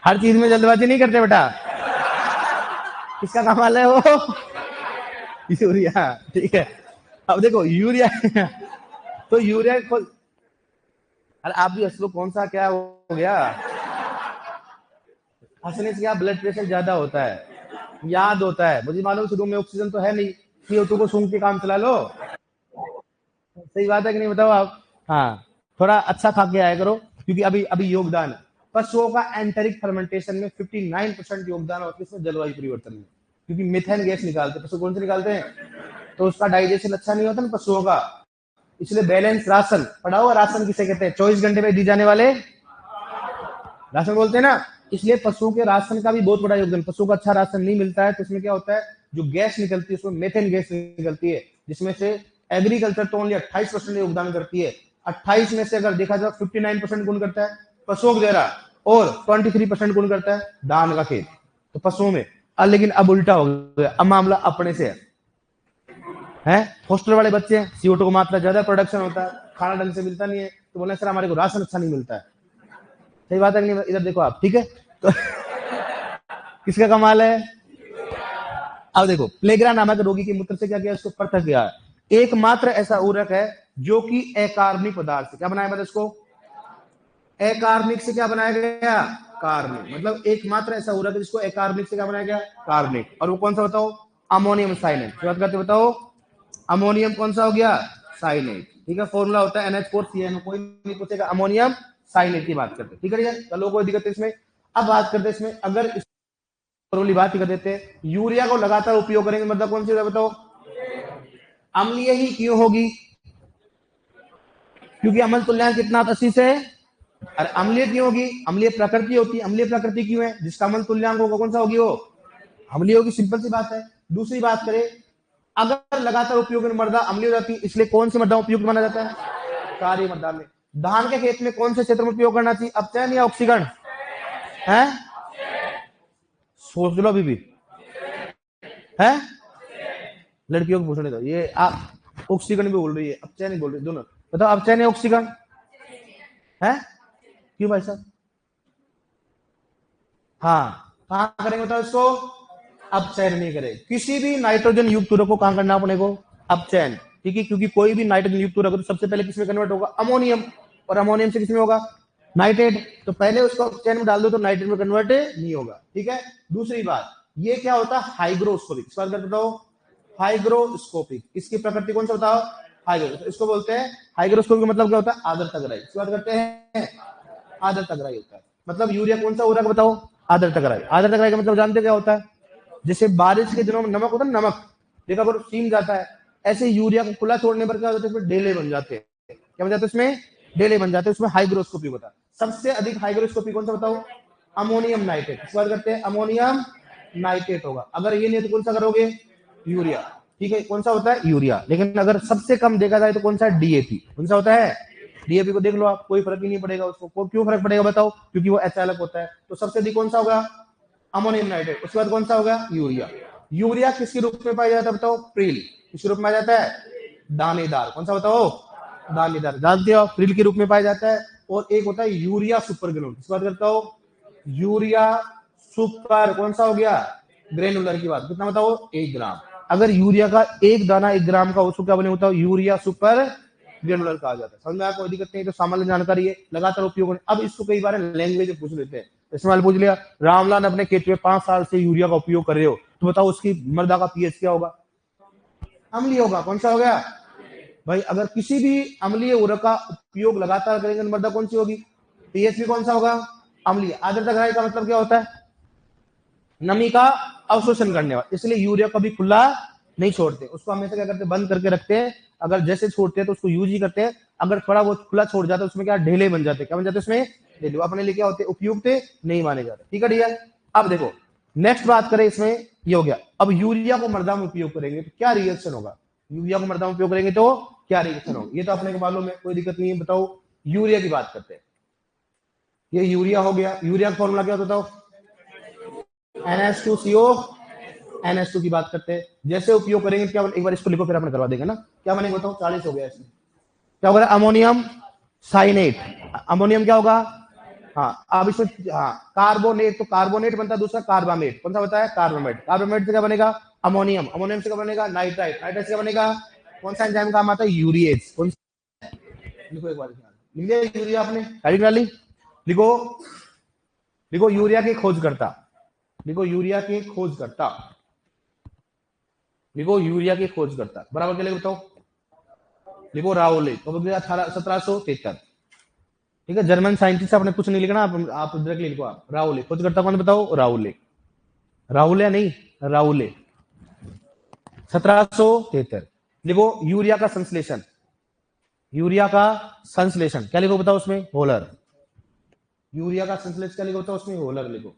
हर चीज में जल्दबाजी नहीं करते बेटा। किसका कमाल है वो? यूरिया, ठीक है। अब देखो यूरिया तो यूरिया को, अरे आप भी हंस लो, कौन सा क्या हो गया? हंसने से क्या ब्लड प्रेशर ज्यादा होता है, याद होता है। मुझे मालूम शुरू में ऑक्सीजन तो है नहीं, CO2 को सूंघ के काम चला लो। सही बात है कि नहीं बताओ आप? हाँ, थोड़ा अच्छा खा के आया करो, क्योंकि अभी अभी योगदान है पशुओं का एंटेरिक फर्मेंटेशन में 59% योगदान होता है इसमें जलवायु परिवर्तन में, क्योंकि मिथेन गैस निकालते हैं पशु। कौन से निकालते हैं? तो उसका डाइजेशन अच्छा नहीं होता ना पशुओं का, इसलिए बैलेंस राशन पड़ा हुआ। राशन किसे कहते हैं? 24 घंटे में दी जाने वाले राशन बोलते हैं ना। इसलिए पशुओं के राशन का भी बहुत बड़ा योगदान। पशुओं को अच्छा राशन नहीं मिलता है तो इसमें क्या होता है, जो गैस निकलती है उसमें मेथेन गैस निकलती है, जिसमें से एग्रीकल्चर तो ओनली 28% योगदान करती है। 28 में से अगर देखा जाए 59% गुण करता है पशुओं के द्वारा, और 23% गुण करता है धान का खेत, तो पशुओं में। लेकिन अब उल्टा हो गया, अब मामला अपने से है। हॉस्टल वाले बच्चे हैं, CO2 को मात्रा ज्यादा प्रोडक्शन होता है, खाना ढंग से मिलता नहीं है, तो बोले सर हमारे को राशन अच्छा नहीं मिलता है। सही बात है कि नहीं? इधर देखो आप, ठीक है। तो किसका कमाल है? अब देखो प्लेग्रा नामक रोगी के मूत्र से क्या किया, इसको पृथक किया। एकमात्र ऐसा उर्वरक है जो कि अकार्बनिक पदार्थ से क्या बनाया, मतलब इसको अकार्बनिक से क्या बनाया गया, कार्बनिक। मतलब एकमात्र ऐसा उर्वरक जिसको अकार्बनिक से क्या बनाया गया, कार्बनिक। और वो कौन सा बताओ? Ammonium cyanate. बात करते बताओ, अमोनियम कौन सा हो गया, साइनेट। ठीक है, फॉर्मूला होता है NH4CN। कोई नहीं पूछेगा, अमोनियम साइनेट की बात करते, ठीक है। चलो कोई दिक्कत इसमें। अब बात करते इसमें, अगर बात कर देते हैं, यूरिया को लगातार उपयोग करेंगे मतलब कौन सी बताओ, अम्लीय ही क्यों होगी? क्योंकि अम्ल तुल्यांक कितना 80 से। अरे अम्लीय क्यों होगी? अम्लीय प्रकृति होती है। अम्लीय प्रकृति क्यों है? जिसका अम्ल तुल्यांक होगा कौन सा होगी, वो अम्लीय होगी, सिंपल सी बात है। दूसरी बात करें, अगर लगातार उपयोग में मृदा अम्लीय हो जाती है, इसलिए कौन सी मृदा उपयुक्त माना जाता है, क्षारीय मृदा में। धान के खेत में कौन से क्षेत्र में उपयोग करना चाहिए, अपचयन या ऑक्सीकरण है? सोच लो अभी भी है। लड़कियों को पूछने दो, ये आप ऑक्सीकरण भी बोल रही है, अपचयन नहीं बोल रही, दोनों बताओ, अपचयन या ऑक्सीकरण है? क्यों भाई साहब? हाँ, कहाँ करेंगे बताओ इसको, अपचयन नहीं करे। किसी भी नाइट्रोजन युक्त उर्वरक को कहाँ करना अपने को, अपचयन। ठीक है, क्योंकि कोई भी नाइट्रोजन युक्त उर्वरक तो सबसे पहले किसमें कन्वर्ट होगा, अमोनियम, और अमोनियम से किसमें होगा, नाइट्रेट। तो पहले उसको अपचयन में डाल दो तो नाइट्रेट में कन्वर्ट नहीं होगा, ठीक है। दूसरी बात, ये क्या होता है, हाइग्रोस्कोपिक। इस बात कर बताओ, हाइग्रोस्कोपिक। इसकी प्रकृति कौन सा बताओ, हाइग्रो। इसको बोलते हैं हाइग्रोस्कोपिक, मतलब क्या होता है, आदर्श गहराई। इस बात करते हैं, आदर्श गहराई होता है। मतलब यूरिया कौन सा उर्वरक बताओ, आदर्श गहराई। आदर्श गहराई का मतलब जानते क्या होता है, जैसे बारिश के दिनों में नमक होता है, नमक देखा पर सीम जाता है, ऐसे यूरिया को खुला छोड़ने पर क्या होता है, इसमें डेले बन जाते हैं। क्या बन जाते हैं इसमें, डेले बन जाते हैं। उसमें हाइग्रोस्कोपी होता है। सबसे अधिक हाइग्रोस्कोपी कौन सा बताओ, अमोनियम नाइट्रेट। इस बात करते हैं, अमोनियम नाइट्रेट होगा। अगर ये नहीं तो कौन सा करोगे, यूरिया। ठीक है, कौन सा होता है, यूरिया। लेकिन अगर सबसे कम देखा जाए तो कौन सा, DAP। कौन सा होता है, DAP को देख लो आप, कोई फर्क ही नहीं पड़ेगा उसको। क्यों फर्क पड़ेगा बताओ, क्योंकि वो एचालक होता है। तो सबसे अधिक कौन सा होगा, अमोनियम नाइट्रेट। उसके बाद कौन सा होगा, यूरिया। यूरिया किसके रूप में पाया जाता है बताओ, प्रिल। किस रूप में आ जाता है, दानेदार। कौन सा बताओ? दानेदार। जानते हो प्रिल के रूप में पाया जाता है। और एक होता है यूरिया सुपर ग्रेनुलर। किस बात करता हो? Urea super. कौन सा हो गया? ग्रेनुलर की बात। कितना बताओ? 1 ग्राम। अगर यूरिया का एक दाना 1 ग्राम का उसको क्या बने होता है? यूरिया सुपर ग्रेनुलर कहा जाता है। समझ में आया? कोई दिक्कत नहीं। तो सामान्य जानकारी है, लगातार उपयोग। अब इसको कई बार लैंग्वेज पूछ लेते हैं। इस्तेमाल पूछ लिया, रामलाल अपने खेत में 5 साल से यूरिया का उपयोग कर रहे हो, तो बताओ उसकी मृदा का पीएच क्या होगा? अम्लीय होगा। कौन सा हो गया भाई? अगर किसी भी अम्लीय उर्वरक का उपयोग लगातार करेंगे तो मृदा कौन सी होगी? पीएच भी कौन सा होगा? अम्लीय। आर्द्रता ग्राही का मतलब क्या होता है? नमी का अवशोषण करने वाला। इसलिए यूरिया कभी खुला नहीं छोड़ते, उसको हमेशा क्या करते? बंद करके रखते हैं। अगर जैसे छोड़ते हैं तो उसको यूज ही करते हैं। अगर थोड़ा बहुत खुला छोड़ जाता है उसमें क्या ढेले बन जाते हैं। क्या बन जाते हैं उसमें? ढेले। अपने लिए क्या होते? उपयुक्त नहीं माने जाते। ठीक है डियर। अब देखो नेक्स्ट बात करें इसमें, ये हो गया। अब यूरिया को मृदा में उपयोग करेंगे तो क्या रिएक्शन होगा? यूरिया को मृदा में उपयोग करेंगे तो क्या रिएक्शन होगा? ये तो अपने को मालूम है, कोई दिक्कत नहीं है। बताओ यूरिया की बात करते हैं। ये यूरिया हो गया। यूरिया का फॉर्मूला क्या होता है? NH2CO NH2 की बात करते हैं। जैसे उपयोग करेंगे क्या? एक बार इसको लिखो फिर अपने करवा देंगे ना। क्या बनेगा बताओ? 40 हो गया इसमें। क्या होगा? अमोनियम साइनेट। अमोनियम क्या होगा? हाँ। अब इसमें हाँ कार्बोनेट, तो कार्बोनेट बनता है, दूसरा कार्बामेट। कौन सा बताया? कार्बामेट। कार्बामेट से क्या बनेगा? अमोनियम। अमोनियम से क्या बनेगा? नाइट्राइट। नाइट्राइट से क्या बनेगा? कौन सा एंजाइम काम आता है? यूरिएज। कौन सा? लिखो एक बार। लिख लिया यूरिया आपने? गाड़ी डाली। लिखो, लिखो यूरिया की खोज करता। लिखो यूरिया की खोज करता। लिखो यूरिया की खोज करता बराबर क्या लिखो बताओ? लिखो राउले। कब गया? 1773। ठीक है। जर्मन साइंटिस्ट, आपने कुछ नहीं लिखना, आप डायरेक्टली लिखो। आप राउले खोज करता कौन? बताओ? राउले। राहुल नहीं, राउले। 1773। लिखो यूरिया का संश्लेषण। यूरिया का संश्लेषण क्या लिखो बताओ उसमें? होलर। यूरिया का संश्लेषण क्या लिखो बताओ उसमें? होलर लिखो।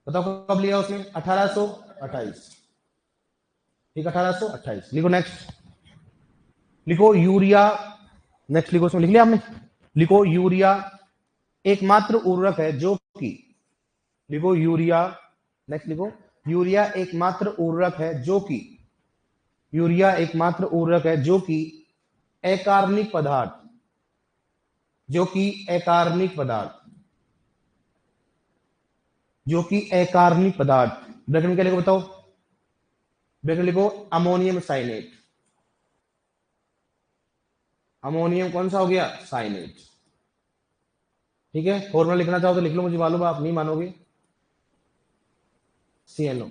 बताओ कब लिया उसने? 1828। ठीक, 1828 लिखो। नेक्स्ट लिखो यूरिया। नेक्स्ट लिखो, उसमें लिख लिया आपने? लिखो यूरिया एकमात्र उर्वरक है जो कि, लिखो यूरिया। नेक्स्ट लिखो यूरिया एकमात्र उर्वरक है जो कि, यूरिया एकमात्र उर्वरक है जो कि अकार्बनिक पदार्थ, जो कि अकार्बनिक पदार्थ, जो कि अकार्बनिक पदार्थ। ब्रैकेट में क्या लिखो बताओ? ब्रैकेट लिखो अमोनियम साइनेट। अमोनियम कौन सा हो गया? साइनेट। ठीक है। फॉर्मूला लिखना चाहो तो लिख लो, मुझे मालूम है आप नहीं मानोगे। CNO।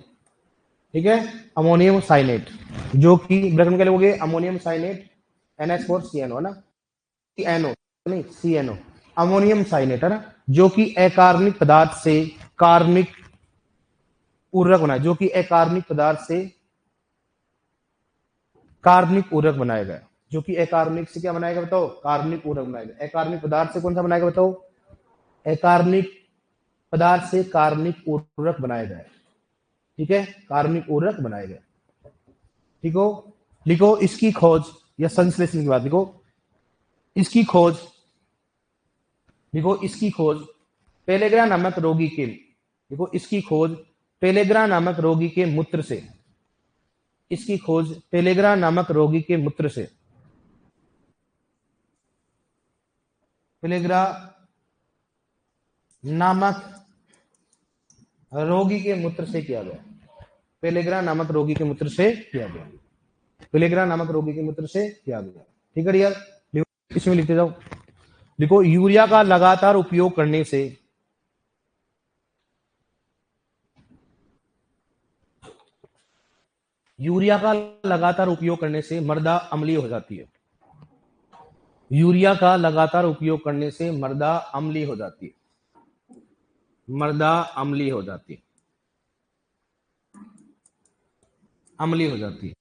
ठीक है। अमोनियम साइनेट जो कि ब्रैकेट में क्या लिखोगे? अमोनियम साइनेट NH4CNO है ना? CNO नहीं, CNO। अमोनियम साइनेट है ना, जो कि अकार्बनिक पदार्थ से कार्बनिक उर्वरक बनाए, जो कि अकार्बनिक पदार्थ से कार्बनिक उर्वरक बनाया गया। जो कि अकार्बनिक से क्या बनाएगा बताओ? कार्बनिक उर्वरक बनाएगा। अकार्बनिक पदार्थ से कौन सा बनाएगा बताओ? अकार्बनिक पदार्थ से कार्बनिक उर्वरक बनाया गया। ठीक है। कार्बनिक उर्वरक बनाया गया। ठीक हो। लिखो इसकी खोज या संश्लेषण की बात लिखो। इसकी खोज, लिखो इसकी खोज पेलेग्रा नामक रोगी के, देखो इसकी खोज पेलेग्रा नामक रोगी के मूत्र से, इसकी खोज पेलेग्रा नामक रोगी के मूत्र से, पेलेग्रा नामक रोगी के मूत्र से किया गया। पेलेग्रा नामक रोगी के मूत्र से किया गया। पेलेग्रा नामक रोगी के मूत्र से किया गया। ठीक है यार। इसमें लिखते जाओ। देखो यूरिया का लगातार उपयोग करने से, यूरिया का लगातार उपयोग करने से मृदा अम्लीय हो जाती है। यूरिया का लगातार उपयोग करने से मृदा अम्लीय हो जाती है। मृदा अम्लीय हो जाती है। अम्लीय हो जाती है।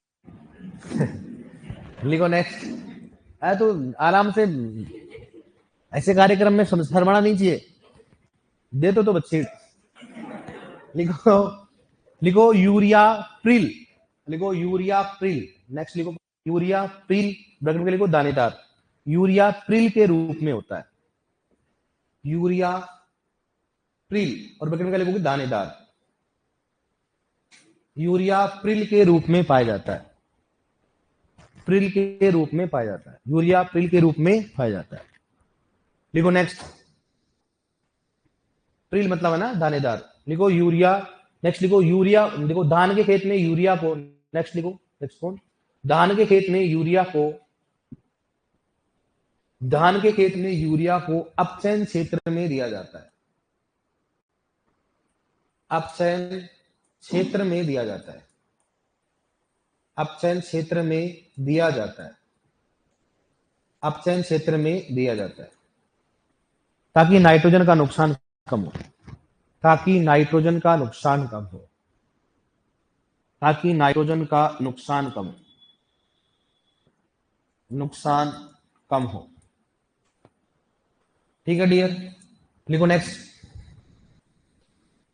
लिखो नेक्स्ट। तो आराम से, ऐसे कार्यक्रम में शर्माना नहीं चाहिए। दे तो बच्चे। लिखो, लिखो यूरिया प्रिल। लिखो यूरिया प्रिल। नेक्स्ट लिखो यूरिया प्रिल। ब्रैकेट में लिखो दानेदार। यूरिया प्रिल के रूप में होता है। यूरिया प्रिल और ब्रैकेट में लिखोगे दानेदार। यूरिया प्रिल के रूप में पाया जाता है। प्रिल के रूप में पाया जाता है, यूरिया प्रिल के रूप में पाया जाता है। लिखो नेक्स्ट, प्रिल मतलब है ना दानेदार, लिखो यूरिया। नेक्स्ट लिखो यूरिया, देखो धान के खेत में यूरिया को, नेक्स्ट लिखो, नेक्स्ट कौन, धान के खेत में यूरिया को, धान के खेत में यूरिया को अपचयन क्षेत्र में दिया जाता है, अपचयन क्षेत्र में दिया जाता है, अपचयन क्षेत्र में दिया जाता है, अपचयन क्षेत्र में दिया जाता है, ताकि नाइट्रोजन का नुकसान कम हो, ताकि नाइट्रोजन का नुकसान कम हो, ताकि नाइट्रोजन का नुकसान कम, नुकसान कम हो। ठीक है डियर, लिखो नेक्स्ट,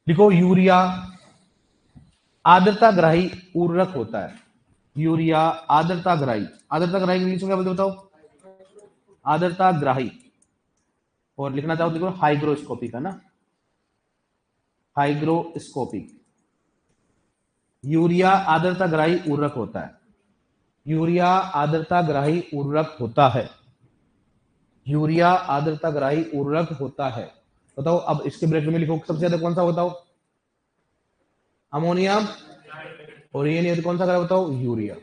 लिखो यूरिया आर्द्रता ग्राही उर्वरक होता है, यूरिया आर्द्रता ग्राही, आर्द्रता ग्राही इंग्लिश में क्या बोलते बताओ, आर्द्रता ग्राही, और लिखना चाहो देखो हाइग्रोस्कोपिक है ना, हाइग्रोस्कोपिक। यूरिया आर्द्रता ग्राही उर्वरक होता है, यूरिया आर्द्रता ग्राही उर्वरक होता है, यूरिया आर्द्रता ग्राही उर्वरक होता है। बताओ अब इसके ब्रैकेट में लिखो सबसे ज्यादा कौन सा बताओ, अमोनियम, और ये नहीं कौन सा करा बताओ, यूरिया। तो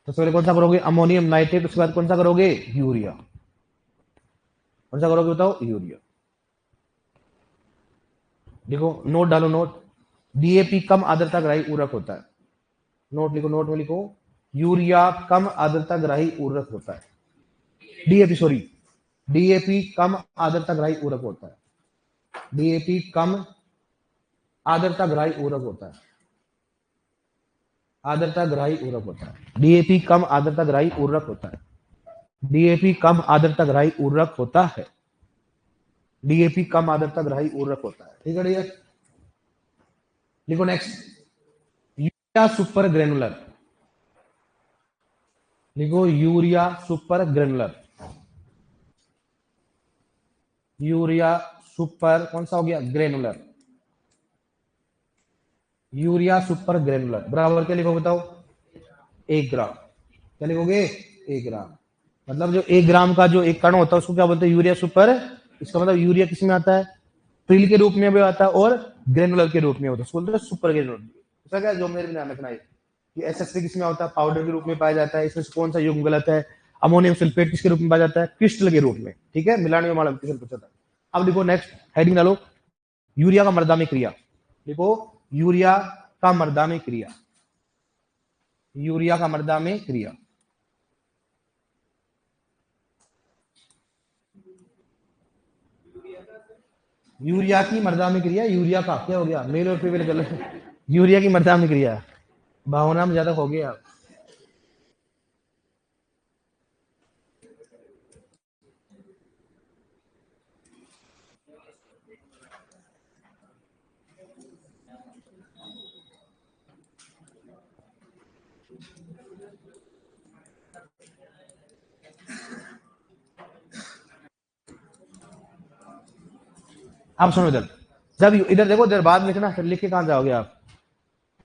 सबसे पहले कौन सा करोगे, अमोनियम नाइट्रेट, उसके बाद कौन सा करोगे, यूरिया, कौन सा करोगे बताओ, यूरिया। देखो नोट डालो, नोट, डीएपी कम आर्द्रता ग्राही उर्वरक होता है, नोट लिखो, नोट में लिखो, यूरिया कम आर्द्रता ग्राही उर्वरक होता है, डीएपी सॉरी, डीएपी कम आर्द्रता ग्राही उर्वरक होता है, डीएपी कम आर्द्रता ग्राही उर्वरक होता है, आर्द्रता ग्राही उर्वरक होता है, डीएपी कम आर्द्रता ग्राही उर्वरक होता है, डीएपी कम आर्द्रता ग्राही उर्वरक होता है, डीएपी कम आर्द्रता ग्राही उर्वरक होता है। ठीक है डियर, लिखो नेक्स्ट, यूरिया सुपर ग्रेनुलर, लिखो urea super granular, urea super कौन सा हो गया, ग्रेनुलर, यूरिया सुपर ग्रेनुलर बराबर क्या लिखो बताओ, 1 ग्राम, क्या लिखोगे, 1 ग्राम, मतलब जो 1 ग्राम का जो एक कण होता है उसको क्या बोलते हैं, यूरिया सुपर। इसका मतलब यूरिया किस में आता है, प्रिल के रूप में भी आता है और ग्रेनुलर के रूप में होता है, उसको बोलते हैं सुपर ग्रेनुलर। ऐसा क्या जो मेरे ध्यान रखना है, ये एसएसपी किस में होता है, पाउडर के रूप में पाया जाता है, इसमें कौन सा युग्म गलत है, अमोनियम सल्फेट किसके रूप में पाया जाता है, क्रिस्टल के रूप में। ठीक है, मिलाने में मालूम किसने पूछा था। अब देखो नेक्स्ट हेडिंग डालो, यूरिया का मर्दा में क्रिया, देखो यूरिया का मर्दा में क्रिया, यूरिया का मर्दा में क्रिया, यूरिया की मर्दा में क्रिया, यूरिया का क्या हो गया, मेल और फीमेल गलत, यूरिया की मर्दा में क्रिया, भावना में ज्यादा हो गया। आप सुनो इधर, जब इधर देखो, इधर बाद में लिखना, फिर लिख के कहां जाओगे आप।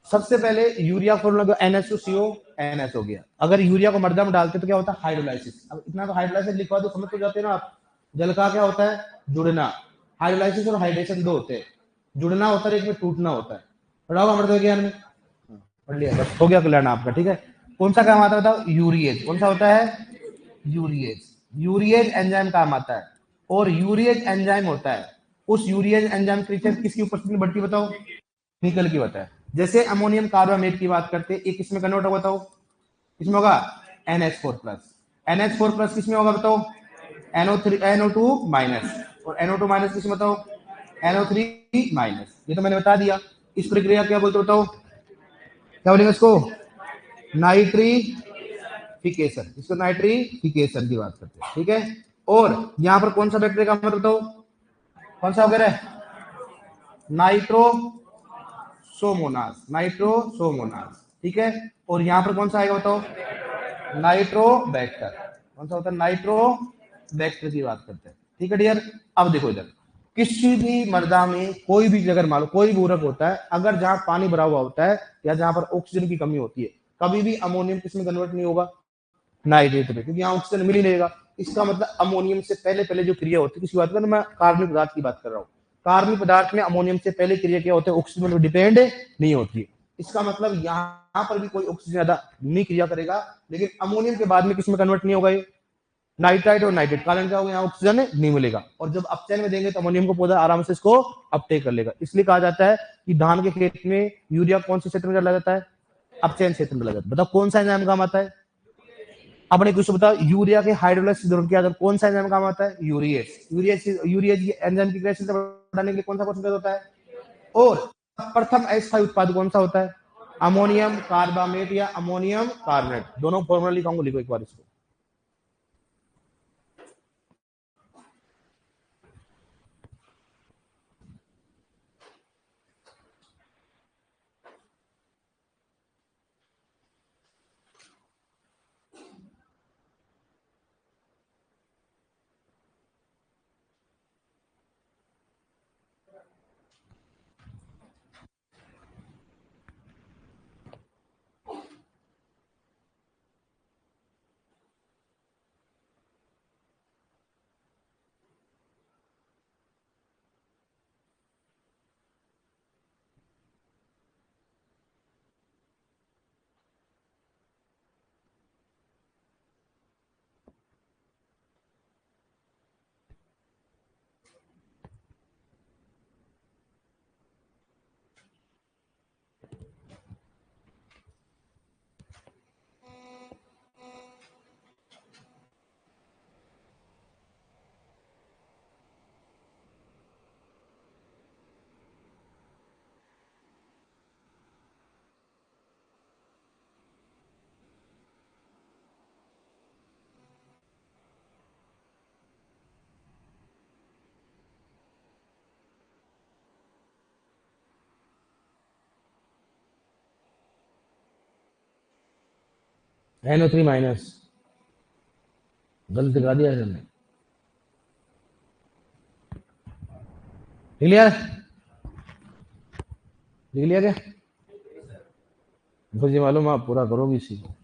सबसे पहले यूरिया फॉर्मूला NH2CO NH हो गया। अगर यूरिया को मर्दा में डालते तो क्या होता है, हाइड्रोलाइसिस। अब इतना तो हाइड्रोलाइसिस लिखवा दो समझ तो जाते हैं ना आप। जल का क्या होता है, जुड़ना, हाइड्रोलाइसिस और हाइड्रेशन 2 होते हैं, जुड़ना होता है एक में टूटना होता है। पढ़ा होगा मर्द विज्ञान में, पढ़ लिया, बस हो गया कल्याण आपका। ठीक है, कौन सा काम आता है बताओ, यूरिएज, कौन सा होता है, यूरिएज, यूरिएज एंजाइम काम आता है, और यूरिएज एंजाइम होता है, उस यूरिएज एंजाइम किसकी उपस्थिति में बढ़ती है बताओ, निकल की होता है। जैसे अमोनियम कार्बामेट की बात करते हैं, एक किसमें कन्वर्ट होगा बताओ, किसमें होगा, NH4+, NH4+ किसमें होगा बताओ, NO2 माइनस, और NO2 माइनस किसमें बताओ, NO3 माइनस। ये तो मैंने बता दिया। इस प्रक्रिया क्या बोलते बताओ, क्या बोलेंगे इसको, नाइट्रीफिकेशन, इसको नाइट्रीफिकेशन की बात करते हैं। ठीक है, और यहां पर कौन सा बैक्टीरिया का मतलब बताओ, कौन सा वगैरह, नाइट्रोसोमोनास, नाइट्रोसोमोनास। ठीक है, और यहां पर कौन सा आएगा बताओ, नाइट्रोबैक्टर, कौन सा होता है, नाइट्रोबैक्टर की बात करते हैं। ठीक है डियर, अब देखो इधर, किसी भी मर्दा में कोई भी, अगर मान लो कोई भी उर्वरक होता है, अगर जहां पानी भरा हुआ होता है या जहां पर ऑक्सीजन की कमी होती है, कभी भी अमोनियम किसमें कन्वर्ट नहीं होगा, नाइट्रेट में, क्योंकि यहाँ ऑक्सीजन मिल ही नहीं रहेगा। इसका मतलब अमोनियम से पहले पहले जो क्रिया होती है, किसी बात कर, मैं कार्बनिक पदार्थ की बात कर रहा हूँ, कार्बनिक पदार्थ में अमोनियम से पहले क्रिया क्या होती है, ऑक्सीजन पर डिपेंड नहीं होती है। इसका मतलब यहाँ पर भी कोई ऑक्सीजन ज्यादा नहीं क्रिया करेगा, लेकिन अमोनियम के बाद में किसमें कन्वर्ट नहीं होगा, ये नाइट्राइट और नाइट्रेट, कारण क्या होगा, यहाँ ऑक्सीजन नहीं मिलेगा, और जब अपचयन में देंगे तो अमोनियम को पौधा आराम से इसको अपटेक कर लेगा। इसलिए कहा जाता है कि धान के खेत में यूरिया कौन से क्षेत्र में डाला जाता है, अपचयन क्षेत्र में डाला जाता है। बताओ कौन सा एंजाइम काम आता है, अपने कुछ बताओ, यूरिया के हाइड्रोलाइसिस के आधार कौन सा एंजाइम काम आता है, यूरिएज। यूरिएज एंजाइम की क्रियाशीलता बढ़ाने के लिए कौन सा परसेंटेज होता है, और प्रथम अस्थायी उत्पाद कौन सा होता है, अमोनियम कार्बामेट या अमोनियम कार्बोनेट। दोनों फॉर्मूला लिखाऊंगा, लिखो एक बार इसको। NO3 माइनस, गलत दिखा दिया हमने, लिख लिया, लिख लिया क्या, मुझे मालूम आप पूरा करोगे इसी को,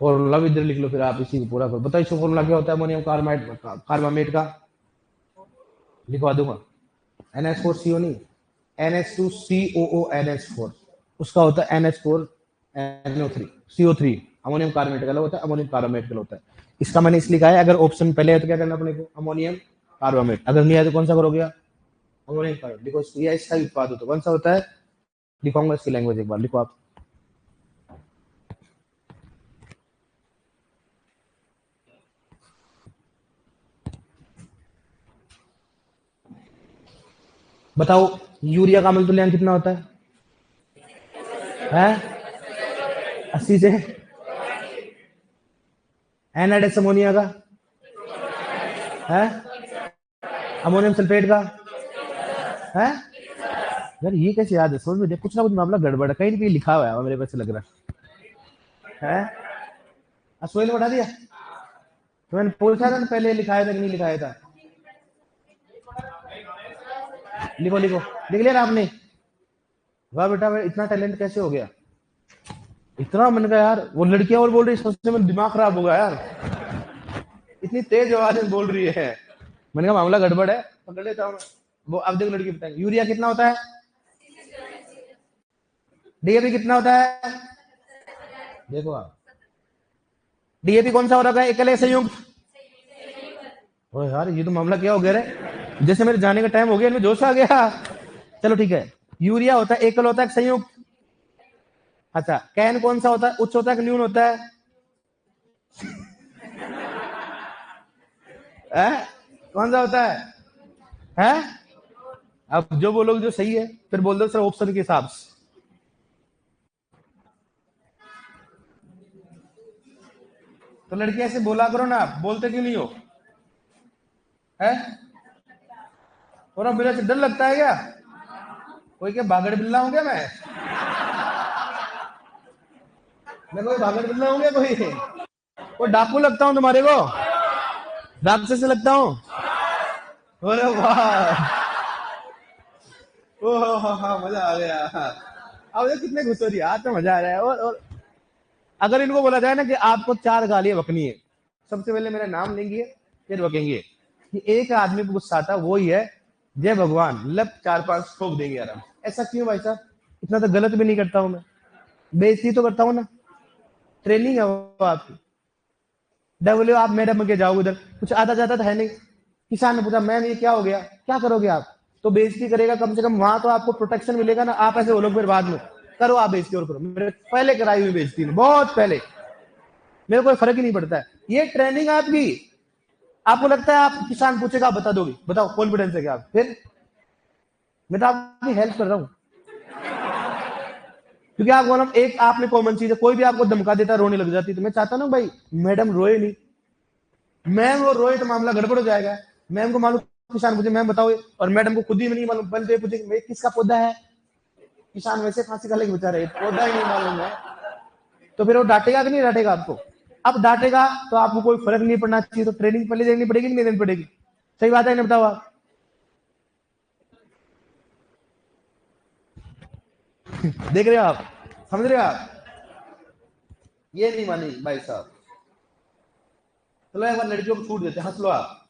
फॉर्मूला भी इधर लिख लो, फिर आप इसी को पूरा करो। बताओ इसका फॉर्मूला क्या होता है, अमोनियम कार्बामेट का, लिखवा दूंगा, NH4CO नहीं, NH2COONH4, उसका होता है NH4NO3 CO3, अमोनियम कार्बोनेट का होता है, अमोनियम कार्बोनेट का होता है। इसका मैंने इसलिए कहा है, अगर ऑप्शन पहले है तो क्या करना अपने को, अमोनियम कार्बोनेट, अगर नहीं है तो कौन सा करोगे, अमोनियम कार्बोनेट। देखो इसका उत्पाद होता है, कौन सा होता है, लिखाऊंगा इसकी लैंग्वेज एक बार, लिखो आप। बताओ यूरिया का अम्ल तुल्यांक कितना होता है 80 से, एनहाइड्रस अमोनिया का है, अमोनियम सल्फेट का है, यार ये कैसे याद है, समझ में कुछ ना कुछ मामला गड़बड़ है, कहीं ना कहीं लिखा हुआ है मेरे को ऐसे लग रहा है। सोहेल ने बढ़ा दिया, तो मैंने पूछा था पहले लिखाया था कि नहीं लिखाया था, लिखो लिखो, लिख लिया ना आपने, वाह बेटा इतना टैलेंट कैसे हो गया, इतना मन का यार, वो लड़कियां और बोल रही सोचने में दिमाग खराब होगा यार, इतनी तेज आवाज में बोल रही है, मैंने कहा मामला गड़बड़ है, पकड़ लेता हूँ। वो अब देखो लड़की बताएंगे, यूरिया कितना होता है, डीएपी कितना होता है, देखो आप, डीएपी कौन सा हो रखा है, एकल या संयुक्त, ओ यार ये तो मामला क्या हो गया रे, जैसे मेरे जाने का टाइम हो गया, इनमें जोश आ गया। चलो ठीक है, यूरिया होता है एकल होता है संयुक्त, अच्छा कैन कौन सा होता है, उच्च होता है कि न्यून होता है, कौन सा होता है? अब जो बोलोगे जो सही है फिर बोल दो सर ऑप्शन के हिसाब से, तो लड़की ऐसे बोला करो ना, बोलते क्यों नहीं हो, है थोड़ा मेरे से डर लगता है क्या, कोई क्या भागड़ बिल्ला हूं क्या मैं कोई भागड़ बिल्ला हूं क्या, कोई डाकू लगता हूं तुम्हारे को, राक्षस से लगता हूं, अरे वाह, ओह हाँ मजा आ गया, अब देखो कितने खुश हो रही है, आज तो मजा आ रहा है। और अगर इनको बोला जाए ना कि आपको 4 गालियां बकनी है, सबसे पहले मेरा नाम लेंगे, फिर बकेंगे कि एक आदमी को गुस्सा आता वो ही है जय भगवान, लब 4-5 ठोक देंगे आराम से। ऐसा क्यों भाई साहब? इतना तो गलत भी नहीं करता हूं मैं, बेइज्जती तो करता हूं ना, ट्रेनिंग है वो आपकी। डब्ल्यू आप मैडम के जाओगे उधर, कुछ आता जाता तो है नहीं। किसान ने पूछा मैम ये क्या हो गया, क्या करोगे आप? तो बेइज्जती करेगा, कम से कम वहां तो आपको प्रोटेक्शन मिलेगा ना। आप ऐसे बोलोगे फिर बाद में करो आप बेइज्जती और करो, मेरे पहले कराई हुई बेइज्जती में बहुत पहले, मेरे को कोई फर्क ही नहीं पड़ता है। ये ट्रेनिंग है आपकी। आपको लगता है आप किसान पूछेगा आप बता दोगे? बताओ कॉन्फिडेंस है क्या आप? फिर मैं तो आपकी हेल्प कर रहा हूँ, क्योंकि आप बोला एक आपने कॉमन चीज है, कोई भी आपको धमका देता रोने लग जाती, तो मैं चाहता ना भाई मैडम रोए नहीं। मैम वो रोए तो मामला गड़बड़ हो जाएगा। मैम को मालूम किसान पूछे मैम बताओ, और मैडम को खुद ही नहीं मालूम, पहले पूछे किसका पौधा है, किसान वैसे फांसी का लेके बेचारे पौधा ही नहीं मालूम है, तो फिर वो डांटेगा कि नहीं डांटेगा आपको? अब डांटेगा तो आपको कोई फर्क नहीं पड़ना चाहिए, तो ट्रेनिंग पहले देनी पड़ेगी कि नहीं देनी पड़ेगी? सही बात है ना, बताओ आप। देख रहे हो आप, समझ रहे हो आप? ये नहीं मानी भाई साहब। चलो एक बार लड़कियों को छूट देते, हंस लो आप।